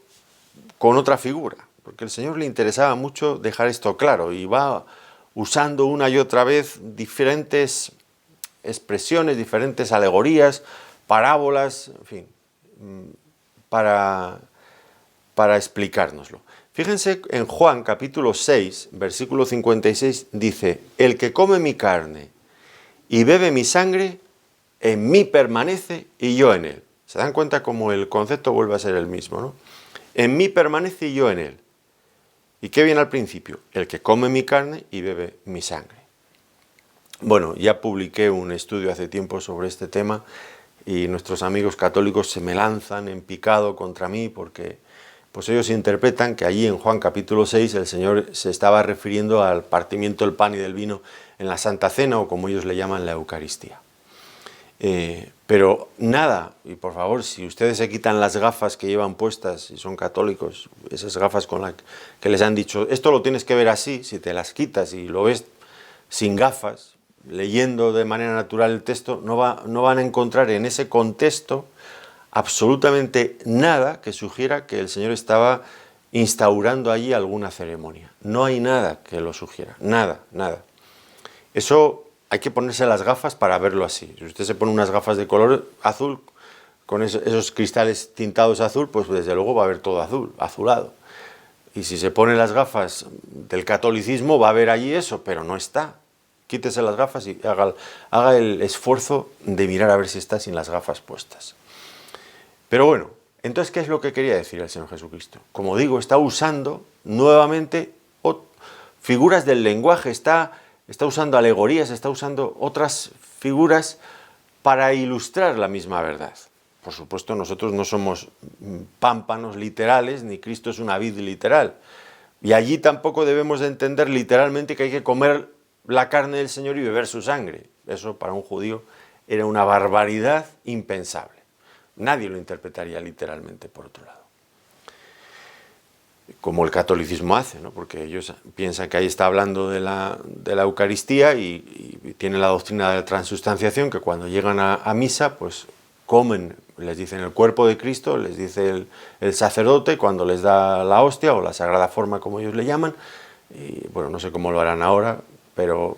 [SPEAKER 1] con otra figura, porque al Señor le interesaba mucho dejar esto claro y va usando una y otra vez diferentes expresiones, diferentes alegorías, parábolas, en fin, para explicárnoslo. Fíjense en Juan capítulo 6, versículo 56, dice, el que come mi carne y bebe mi sangre, en mí permanece y yo en él. ¿Se dan cuenta cómo el concepto vuelve a ser el mismo, ¿no? En mí permanece y yo en él. ¿Y qué viene al principio? El que come mi carne y bebe mi sangre. Bueno, ya publiqué un estudio hace tiempo sobre este tema y nuestros amigos católicos se me lanzan en picado contra mí porque pues ellos interpretan que allí en Juan capítulo 6 el Señor se estaba refiriendo al partimiento del pan y del vino en la Santa Cena o como ellos le llaman la Eucaristía. Pero nada, y por favor, si ustedes se quitan las gafas que llevan puestas y son católicos, esas gafas con las que les han dicho, esto lo tienes que ver así, si te las quitas y lo ves sin gafas, leyendo de manera natural el texto, no van a encontrar en ese contexto absolutamente nada que sugiera que el Señor estaba instaurando allí alguna ceremonia. No hay nada que lo sugiera, nada. Eso hay que ponerse las gafas para verlo así. Si usted se pone unas gafas de color azul, con esos cristales tintados azul, pues desde luego va a ver todo azul, azulado. Y si se pone las gafas del catolicismo va a ver allí eso, pero no está. Quítese las gafas y haga el esfuerzo de mirar a ver si está sin las gafas puestas. Pero bueno, entonces, ¿qué es lo que quería decir el Señor Jesucristo? Como digo, está usando nuevamente figuras del lenguaje, está usando alegorías, está usando otras figuras para ilustrar la misma verdad. Por supuesto, nosotros no somos pámpanos literales, ni Cristo es una vid literal. Y allí tampoco debemos de entender literalmente que hay que comer la carne del Señor y beber su sangre. Eso para un judío era una barbaridad impensable. Nadie lo interpretaría literalmente, por otro lado. Como el catolicismo hace, ¿no? Porque ellos piensan que ahí está hablando de la Eucaristía y tienen la doctrina de la transustanciación, que cuando llegan a misa, pues comen, les dicen el cuerpo de Cristo, les dice el sacerdote cuando les da la hostia o la sagrada forma, como ellos le llaman. Y bueno, no sé cómo lo harán ahora, pero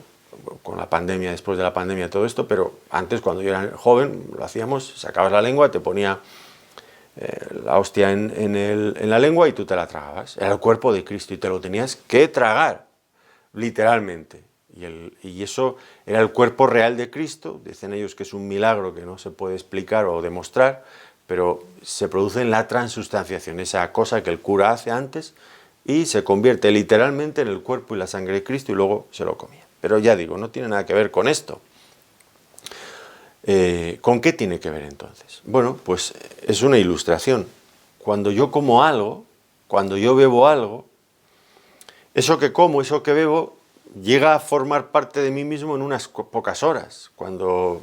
[SPEAKER 1] con la pandemia, después de la pandemia, todo esto, pero antes, cuando yo era joven, lo hacíamos, sacabas la lengua, te ponía la hostia en la lengua y tú te la tragabas. Era el cuerpo de Cristo y te lo tenías que tragar, literalmente. Y eso era el cuerpo real de Cristo. Dicen ellos que es un milagro que no se puede explicar o demostrar, pero se produce en la transustanciación, esa cosa que el cura hace antes, y se convierte literalmente en el cuerpo y la sangre de Cristo y luego se lo comía. Pero ya digo, no tiene nada que ver con esto. ¿Con qué tiene que ver entonces? Bueno, pues es una ilustración. Cuando yo como algo, cuando yo bebo algo, eso que como, eso que bebo, llega a formar parte de mí mismo en unas pocas horas. Cuando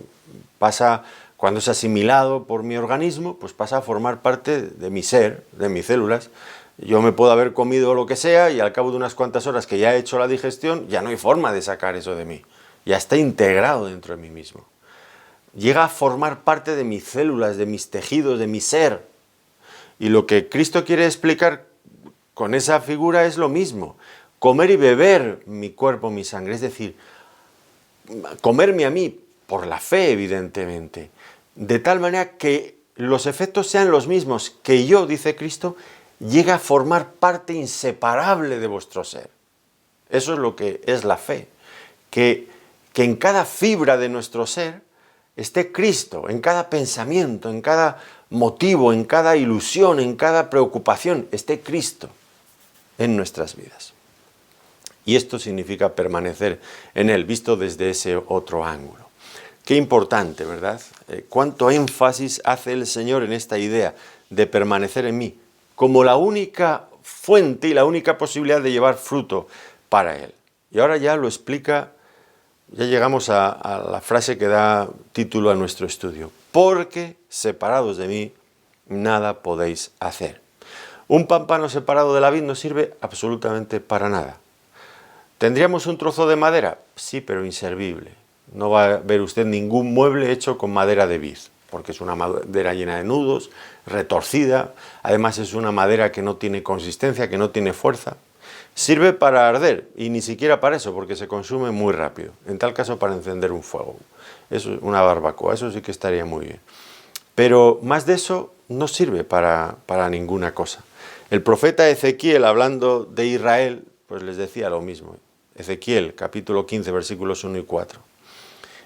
[SPEAKER 1] es asimilado por mi organismo, pues pasa a formar parte de mi ser, de mis células. Yo me puedo haber comido lo que sea y al cabo de unas cuantas horas que ya he hecho la digestión, ya no hay forma de sacar eso de mí. Ya está integrado dentro de mí mismo. Llega a formar parte de mis células, de mis tejidos, de mi ser. Y lo que Cristo quiere explicar con esa figura es lo mismo. Comer y beber mi cuerpo, mi sangre, es decir, comerme a mí por la fe, evidentemente, de tal manera que los efectos sean los mismos, que yo, dice Cristo, llegue a formar parte inseparable de vuestro ser. Eso es lo que es la fe, que en cada fibra de nuestro ser esté Cristo, en cada pensamiento, en cada motivo, en cada ilusión, en cada preocupación, esté Cristo en nuestras vidas. Y esto significa permanecer en Él, visto desde ese otro ángulo. Qué importante, ¿verdad? Cuánto énfasis hace el Señor en esta idea de permanecer en mí, como la única fuente y la única posibilidad de llevar fruto para Él. Y ahora ya lo explica. Ya llegamos a la frase que da título a nuestro estudio. Porque separados de mí, nada podéis hacer. Un pámpano separado de la vid no sirve absolutamente para nada. ¿Tendríamos un trozo de madera? Sí, pero inservible. No va a ver usted ningún mueble hecho con madera de vid, porque es una madera llena de nudos, retorcida. Además es una madera que no tiene consistencia, que no tiene fuerza. Sirve para arder, y ni siquiera para eso, porque se consume muy rápido. En tal caso, para encender un fuego. Eso es una barbacoa, eso sí que estaría muy bien. Pero más de eso no sirve para ninguna cosa. El profeta Ezequiel, hablando de Israel, pues les decía lo mismo. Ezequiel, capítulo 15, versículos 1 y 4.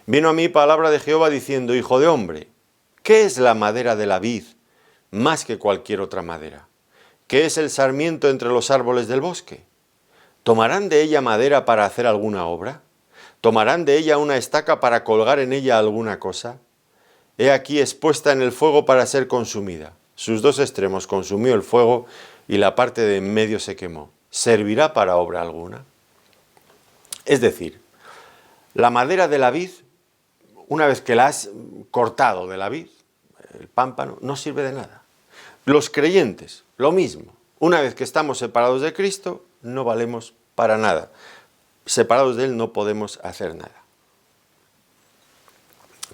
[SPEAKER 1] Vino a mí palabra de Jehová diciendo: Hijo de hombre, ¿qué es la madera de la vid más que cualquier otra madera? ¿Qué es el sarmiento entre los árboles del bosque? ¿Tomarán de ella madera para hacer alguna obra? ¿Tomarán de ella una estaca para colgar en ella alguna cosa? He aquí expuesta en el fuego para ser consumida. Sus dos extremos consumió el fuego y la parte de en medio se quemó. ¿Servirá para obra alguna? Es decir, la madera de la vid, una vez que la has cortado de la vid, el pámpano, no sirve de nada. Los creyentes, lo mismo. Una vez que estamos separados de Cristo, no valemos para nada. Separados de Él no podemos hacer nada.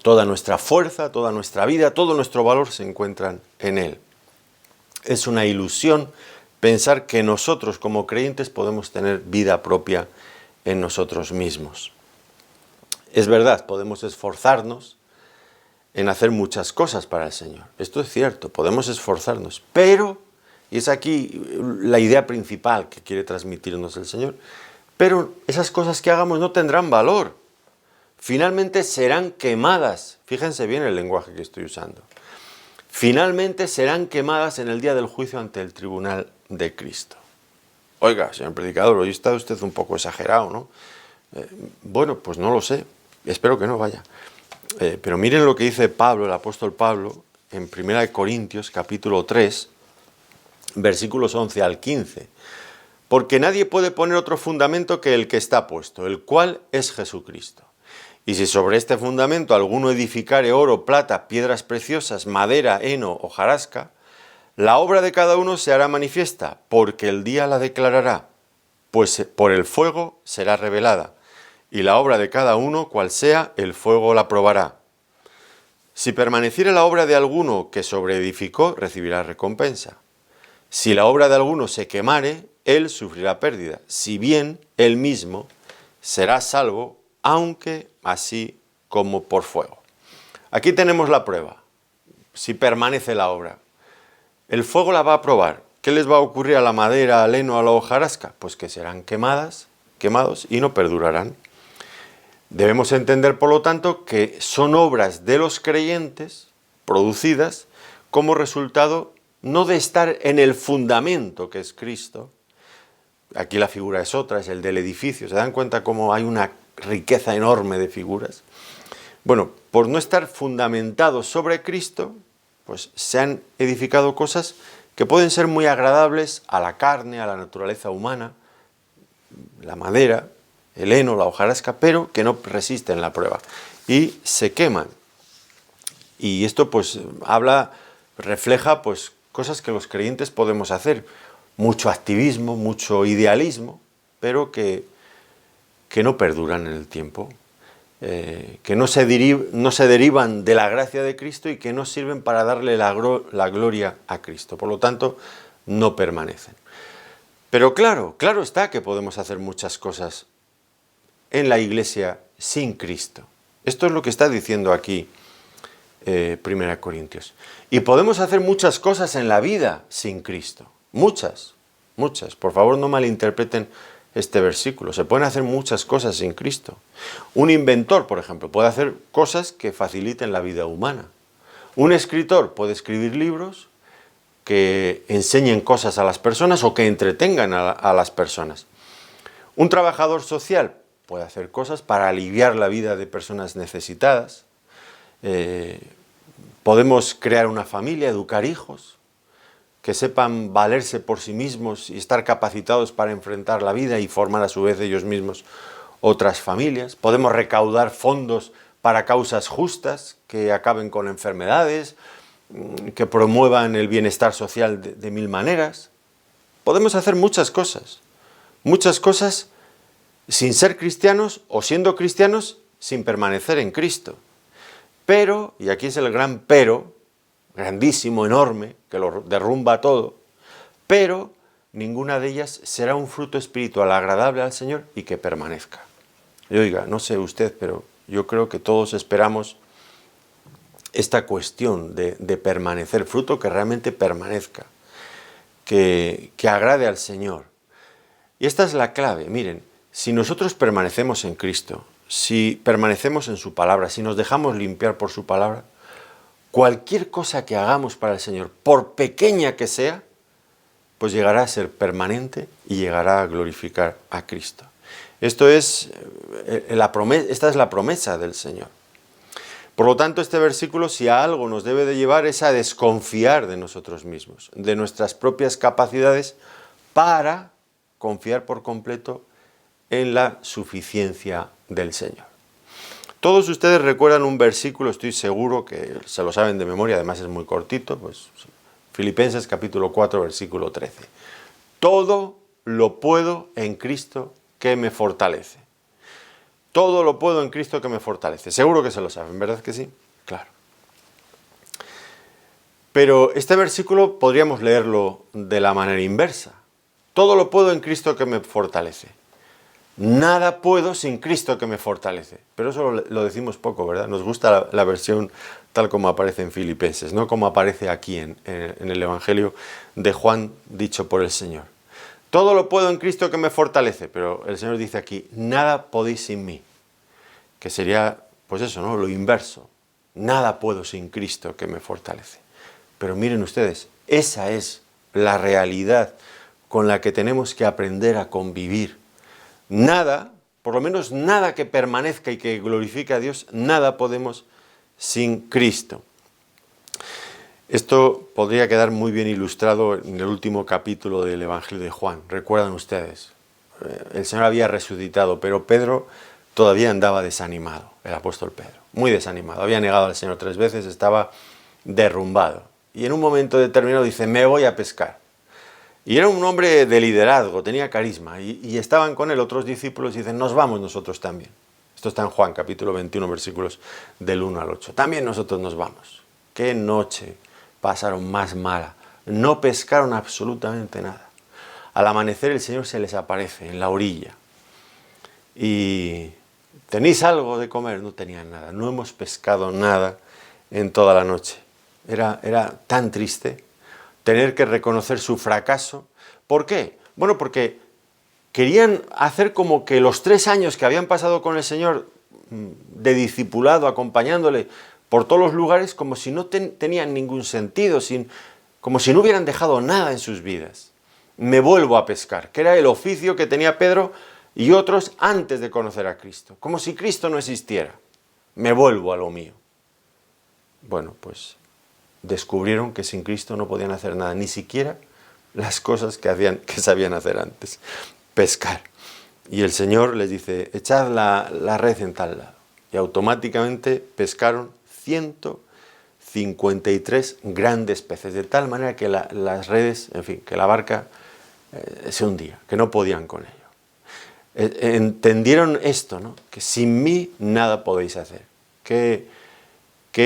[SPEAKER 1] Toda nuestra fuerza, toda nuestra vida, todo nuestro valor se encuentran en Él. Es una ilusión pensar que nosotros como creyentes podemos tener vida propia en nosotros mismos. Es verdad, podemos esforzarnos en hacer muchas cosas para el Señor. Esto es cierto, podemos esforzarnos, pero Y es aquí la idea principal que quiere transmitirnos el Señor. Pero esas cosas que hagamos no tendrán valor. Finalmente serán quemadas. Fíjense bien el lenguaje que estoy usando. Finalmente serán quemadas en el día del juicio ante el tribunal de Cristo. Oiga, señor predicador, hoy está usted un poco exagerado, ¿no? Bueno, pues no lo sé. Espero que no vaya. Pero miren lo que dice Pablo, el apóstol Pablo, en 1 Corintios, capítulo 3, versículos 11 al 15. Porque nadie puede poner otro fundamento que el que está puesto, el cual es Jesucristo. Y si sobre este fundamento alguno edificare oro, plata, piedras preciosas, madera, heno, hojarasca, la obra de cada uno se hará manifiesta, porque el día la declarará, pues por el fuego será revelada, y la obra de cada uno, cual sea, el fuego la probará. Si permaneciere la obra de alguno que sobreedificó, recibirá recompensa. Si la obra de alguno se quemare, él sufrirá pérdida, si bien él mismo será salvo, aunque así como por fuego. Aquí tenemos la prueba, si permanece la obra. El fuego la va a probar. ¿Qué les va a ocurrir a la madera, al heno, a la hojarasca? Pues que serán quemados y no perdurarán. Debemos entender, por lo tanto, que son obras de los creyentes producidas como resultado no de estar en el fundamento que es Cristo. Aquí la figura es otra, es el del edificio. ¿Se dan cuenta cómo hay una riqueza enorme de figuras? Bueno, por no estar fundamentados sobre Cristo, pues se han edificado cosas que pueden ser muy agradables a la carne, a la naturaleza humana, la madera, el heno, la hojarasca, pero que no resisten la prueba y se queman. Y esto pues refleja pues cosas que los creyentes podemos hacer, mucho activismo, mucho idealismo, pero que no perduran en el tiempo, que no se derivan de la gracia de Cristo y que no sirven para darle la gloria a Cristo. Por lo tanto, no permanecen. Pero claro está que podemos hacer muchas cosas en la Iglesia sin Cristo. Esto es lo que está diciendo aquí 1 Corintios. Y podemos hacer muchas cosas en la vida sin Cristo. Muchas. Por favor, no malinterpreten este versículo. Se pueden hacer muchas cosas sin Cristo. Un inventor, por ejemplo, puede hacer cosas que faciliten la vida humana. Un escritor puede escribir libros que enseñen cosas a las personas o que entretengan a las personas. Un trabajador social puede hacer cosas para aliviar la vida de personas necesitadas. Podemos crear una familia, educar hijos que sepan valerse por sí mismos y estar capacitados para enfrentar la vida y formar a su vez ellos mismos otras familias. Podemos recaudar fondos para causas justas que acaben con enfermedades, que promuevan el bienestar social de mil maneras. Podemos hacer muchas cosas sin ser cristianos o siendo cristianos sin permanecer en Cristo. Pero, y aquí es el gran pero, grandísimo, enorme, que lo derrumba todo, pero ninguna de ellas será un fruto espiritual agradable al Señor y que permanezca. Y oiga, no sé usted, pero yo creo que todos esperamos esta cuestión de permanecer, fruto que realmente permanezca, que agrade al Señor. Y esta es la clave. Miren, si nosotros permanecemos en Cristo, si permanecemos en su palabra, si nos dejamos limpiar por su palabra, cualquier cosa que hagamos para el Señor, por pequeña que sea, pues llegará a ser permanente y llegará a glorificar a Cristo. Esta es la promesa del Señor. Por lo tanto, este versículo, si a algo nos debe de llevar, es a desconfiar de nosotros mismos, de nuestras propias capacidades, para confiar por completo en la suficiencia del Señor. Todos ustedes recuerdan un versículo, estoy seguro que se lo saben de memoria, además es muy cortito, pues Filipenses capítulo 4, versículo 13. Todo lo puedo en Cristo que me fortalece. Todo lo puedo en Cristo que me fortalece. Seguro que se lo saben, ¿verdad que sí? Claro. Pero este versículo podríamos leerlo de la manera inversa. Todo lo puedo en Cristo que me fortalece. Nada puedo sin Cristo que me fortalece. Pero eso lo decimos poco, ¿verdad? Nos gusta la versión tal como aparece en Filipenses, no como aparece aquí en el Evangelio de Juan dicho por el Señor. Todo lo puedo en Cristo que me fortalece, pero el Señor dice aquí, nada podéis sin mí. Que sería, pues eso, ¿no? Lo inverso. Nada puedo sin Cristo que me fortalece. Pero miren ustedes, esa es la realidad con la que tenemos que aprender a convivir. Nada, por lo menos nada que permanezca y que glorifique a Dios, nada podemos sin Cristo. Esto podría quedar muy bien ilustrado en el último capítulo del Evangelio de Juan. Recuerdan ustedes, el Señor había resucitado, pero Pedro todavía andaba desanimado, el apóstol Pedro, muy desanimado. Había negado al Señor 3 veces, estaba derrumbado. Y en un momento determinado dice, me voy a pescar. Y era un hombre de liderazgo, tenía carisma, y estaban con él otros discípulos y dicen, nos vamos nosotros también. Esto está en Juan, capítulo 21, versículos del 1 al 8. También nosotros nos vamos. ¡Qué noche pasaron más mala! No pescaron absolutamente nada. Al amanecer el Señor se les aparece en la orilla. Y ¿tenéis algo de comer? No tenían nada. No hemos pescado nada en toda la noche. Era tan triste tener que reconocer su fracaso. ¿Por qué? Bueno, porque querían hacer como que los 3 años que habían pasado con el Señor de discipulado, acompañándole por todos los lugares, como si no tenían ningún sentido, como si no hubieran dejado nada en sus vidas. Me vuelvo a pescar, que era el oficio que tenía Pedro y otros antes de conocer a Cristo. Como si Cristo no existiera. Me vuelvo a lo mío. Bueno, pues descubrieron que sin Cristo no podían hacer nada, ni siquiera las cosas que sabían hacer antes, pescar. Y el Señor les dice, echad la red en tal lado. Y automáticamente pescaron 153 grandes peces, de tal manera que las redes, en fin, que la barca se hundía, que no podían con ello. Entendieron esto, ¿no? Que sin mí nada podéis hacer. Qué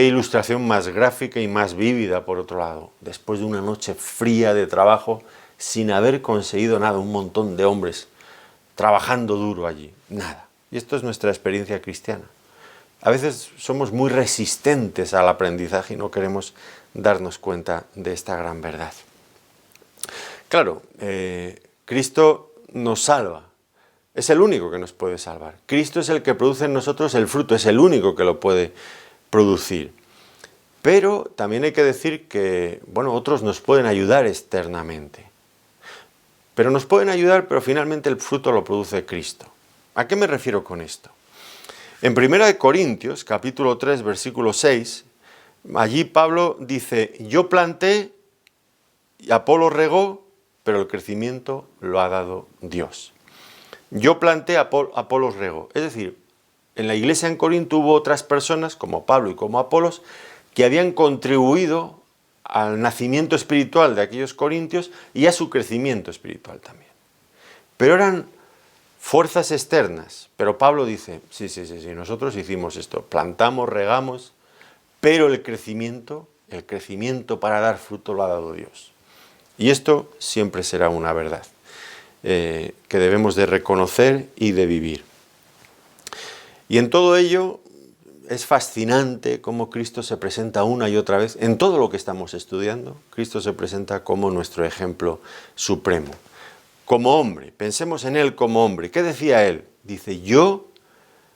[SPEAKER 1] ilustración más gráfica y más vívida, por otro lado. Después de una noche fría de trabajo, sin haber conseguido nada, un montón de hombres trabajando duro allí, nada. Y esto es nuestra experiencia cristiana. A veces somos muy resistentes al aprendizaje y no queremos darnos cuenta de esta gran verdad. Claro, Cristo nos salva. Es el único que nos puede salvar. Cristo es el que produce en nosotros el fruto, es el único que lo puede producir. Pero también hay que decir que, bueno, otros nos pueden ayudar externamente. Pero nos pueden ayudar, pero finalmente el fruto lo produce Cristo. ¿A qué me refiero con esto? En 1 Corintios, capítulo 3, versículo 6, allí Pablo dice, yo planté y Apolo regó, pero el crecimiento lo ha dado Dios. Yo planté, Apolos regó. Es decir, en la iglesia en Corinto hubo otras personas, como Pablo y como Apolos, que habían contribuido al nacimiento espiritual de aquellos corintios y a su crecimiento espiritual también. Pero eran fuerzas externas. Pero Pablo dice, sí, nosotros hicimos esto, plantamos, regamos, pero el crecimiento para dar fruto lo ha dado Dios. Y esto siempre será una verdad que debemos de reconocer y de vivir. Y en todo ello es fascinante cómo Cristo se presenta una y otra vez, en todo lo que estamos estudiando, Cristo se presenta como nuestro ejemplo supremo. Como hombre, pensemos en Él como hombre. ¿Qué decía Él? Dice, yo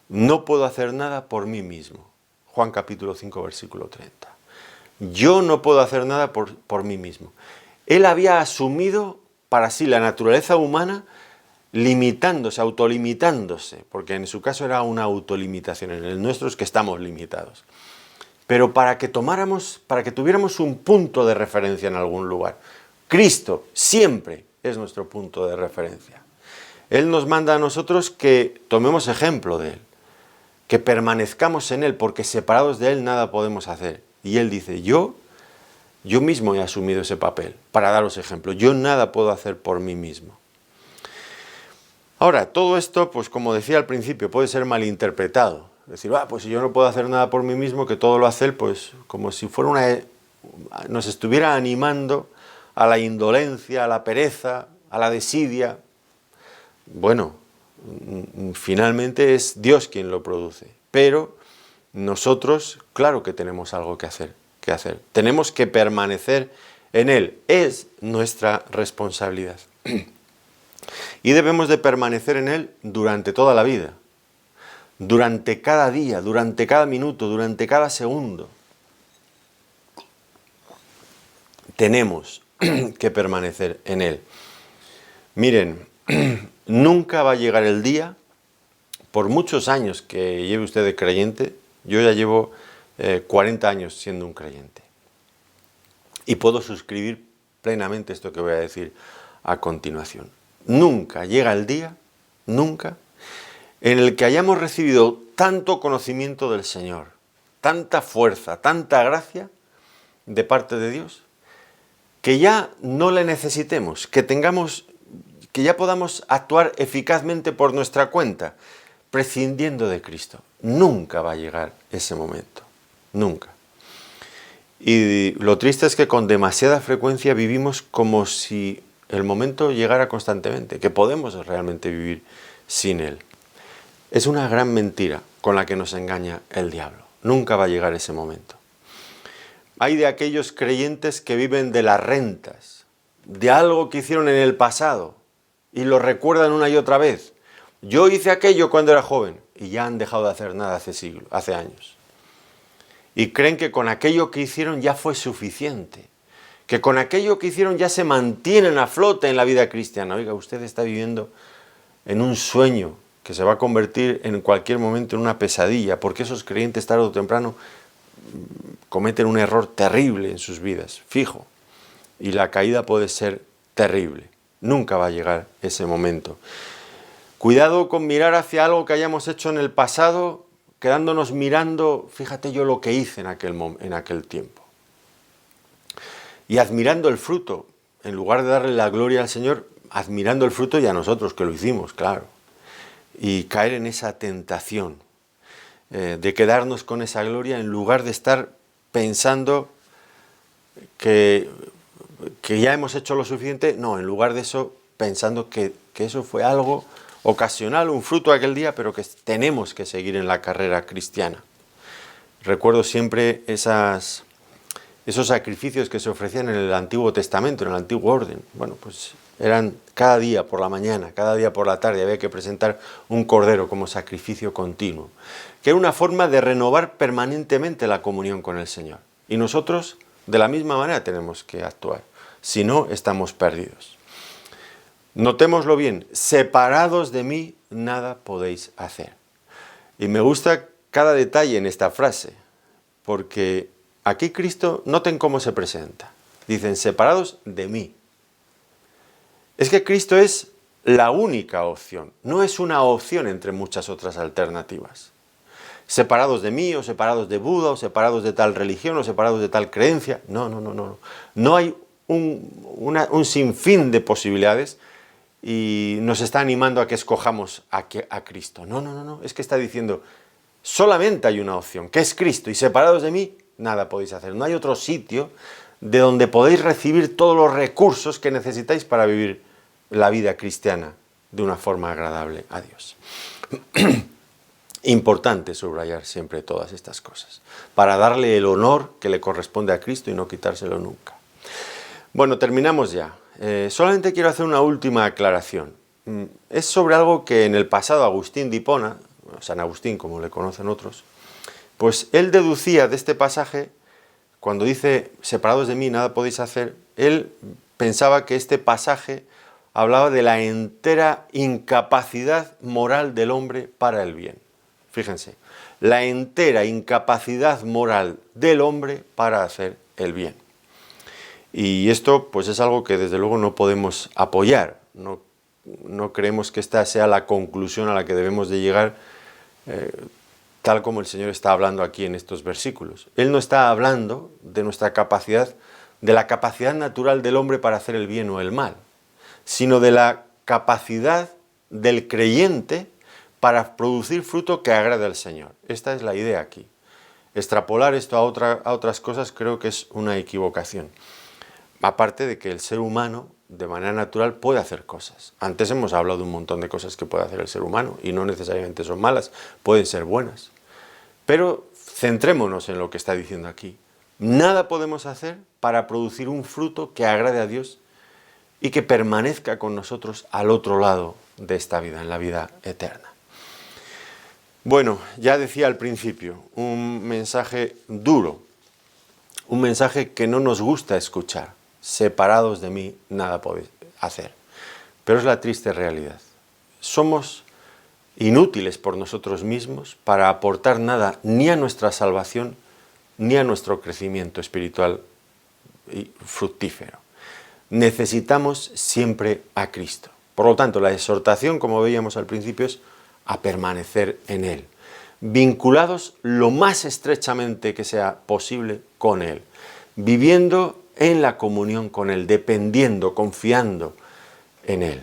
[SPEAKER 1] no puedo hacer nada por mí mismo. Juan capítulo 5, versículo 30. Yo no puedo hacer nada por mí mismo. Él había asumido para sí la naturaleza humana, limitándose, autolimitándose, porque en su caso era una autolimitación, en el nuestro es que estamos limitados. Pero para que tuviéramos un punto de referencia en algún lugar, Cristo siempre es nuestro punto de referencia. Él nos manda a nosotros que tomemos ejemplo de Él, que permanezcamos en Él, porque separados de Él nada podemos hacer. Y Él dice, yo mismo he asumido ese papel para daros ejemplo. Yo nada puedo hacer por mí mismo. Ahora, todo esto, pues como decía al principio, puede ser malinterpretado. Es decir, pues si yo no puedo hacer nada por mí mismo, que todo lo hace Él, pues como si fuera nos estuviera animando a la indolencia, a la pereza, a la desidia. Bueno, Finalmente es Dios quien lo produce, pero nosotros, claro que tenemos algo que hacer. Tenemos que permanecer en Él, es nuestra responsabilidad. Y debemos de permanecer en Él durante toda la vida, durante cada día, durante cada minuto, durante cada segundo. Tenemos que permanecer en Él. Miren, nunca va a llegar el día, por muchos años que lleve usted de creyente, yo ya llevo 40 años siendo un creyente. Y puedo suscribir plenamente esto que voy a decir a continuación. Nunca llega el día, nunca, en el que hayamos recibido tanto conocimiento del Señor, tanta fuerza, tanta gracia de parte de Dios, que ya no le necesitemos, que ya podamos actuar eficazmente por nuestra cuenta, prescindiendo de Cristo. Nunca va a llegar ese momento, nunca. Y lo triste es que con demasiada frecuencia vivimos como si el momento llegara constantemente, que podemos realmente vivir sin él. Es una gran mentira con la que nos engaña el diablo. Nunca va a llegar ese momento. Hay de aquellos creyentes que viven de las rentas, de algo que hicieron en el pasado y lo recuerdan una y otra vez. Yo hice aquello cuando era joven y ya han dejado de hacer nada hace años. Y creen que con aquello que hicieron ya fue suficiente, que con aquello que hicieron ya se mantienen a flote en la vida cristiana. Oiga, usted está viviendo en un sueño que se va a convertir en cualquier momento en una pesadilla, porque esos creyentes tarde o temprano cometen un error terrible en sus vidas, fijo, y la caída puede ser terrible. Nunca va a llegar ese momento. Cuidado con mirar hacia algo que hayamos hecho en el pasado, quedándonos mirando, fíjate yo lo que hice en aquel tiempo. Y admirando el fruto, en lugar de darle la gloria al Señor, admirando el fruto y a nosotros que lo hicimos, claro. Y caer en esa tentación de quedarnos con esa gloria en lugar de estar pensando que ya hemos hecho lo suficiente. No, en lugar de eso, pensando que eso fue algo ocasional, un fruto aquel día, pero que tenemos que seguir en la carrera cristiana. Recuerdo siempre esos sacrificios que se ofrecían en el Antiguo Testamento, en el Antiguo Orden. Bueno, pues eran cada día por la mañana, cada día por la tarde, había que presentar un cordero como sacrificio continuo, que era una forma de renovar permanentemente la comunión con el Señor. Y nosotros, de la misma manera, tenemos que actuar. Si no, estamos perdidos. Notémoslo bien, separados de mí, nada podéis hacer. Y me gusta cada detalle en esta frase, porque aquí Cristo, noten cómo se presenta. Dicen, separados de mí. Es que Cristo es la única opción, no es una opción entre muchas otras alternativas. Separados de mí, o separados de Buda, o separados de tal religión, o separados de tal creencia. No. No hay un sinfín de posibilidades. Y nos está animando a que escojamos a Cristo. No. Es que está diciendo, solamente hay una opción, que es Cristo, y separados de mí, nada podéis hacer. No hay otro sitio de donde podéis recibir todos los recursos que necesitáis para vivir la vida cristiana de una forma agradable a Dios. Importante subrayar siempre todas estas cosas, para darle el honor que le corresponde a Cristo y no quitárselo nunca. Bueno, terminamos ya. Solamente quiero hacer una última aclaración. Es sobre algo que en el pasado Agustín de Hipona, San Agustín como le conocen otros, pues él deducía de este pasaje, cuando dice, separados de mí nada podéis hacer, él pensaba que este pasaje hablaba de la entera incapacidad moral del hombre para el bien. Fíjense, la entera incapacidad moral del hombre para hacer el bien. Y esto pues es algo que desde luego no podemos apoyar, no creemos que esta sea la conclusión a la que debemos de llegar, tal como el Señor está hablando aquí en estos versículos. Él no está hablando de nuestra capacidad, de la capacidad natural del hombre para hacer el bien o el mal, sino de la capacidad del creyente para producir fruto que agrade al Señor. Esta es la idea aquí. Extrapolar esto a otras cosas creo que es una equivocación. aparte de que el ser humano, de manera natural, puede hacer cosas. Antes hemos hablado de un montón de cosas que puede hacer el ser humano, y no necesariamente son malas, pueden ser buenas. Pero centrémonos en lo que está diciendo aquí. Nada podemos hacer para producir un fruto que agrade a Dios y que permanezca con nosotros al otro lado de esta vida, en la vida eterna. Bueno, ya decía al principio, un mensaje duro, un mensaje que no nos gusta escuchar. Separados de mí, nada podéis hacer. Pero es la triste realidad. Somos inútiles por nosotros mismos para aportar nada ni a nuestra salvación ni a nuestro crecimiento espiritual y fructífero. Necesitamos siempre a Cristo. Por lo tanto, la exhortación, como veíamos al principio, es a permanecer en Él, vinculados lo más estrechamente que sea posible con Él, viviendo en la comunión con Él, dependiendo, confiando en Él.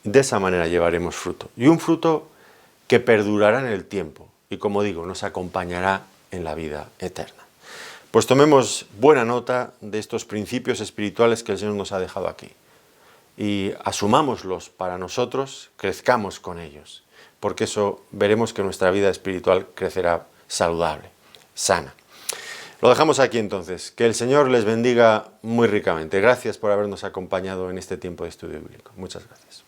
[SPEAKER 1] De esa manera llevaremos fruto, y un fruto que perdurará en el tiempo y, como digo, nos acompañará en la vida eterna. Pues tomemos buena nota de estos principios espirituales que el Señor nos ha dejado aquí y asumámoslos para nosotros, crezcamos con ellos, porque eso veremos que nuestra vida espiritual crecerá saludable, sana. Lo dejamos aquí entonces. Que el Señor les bendiga muy ricamente. Gracias por habernos acompañado en este tiempo de estudio bíblico. Muchas gracias.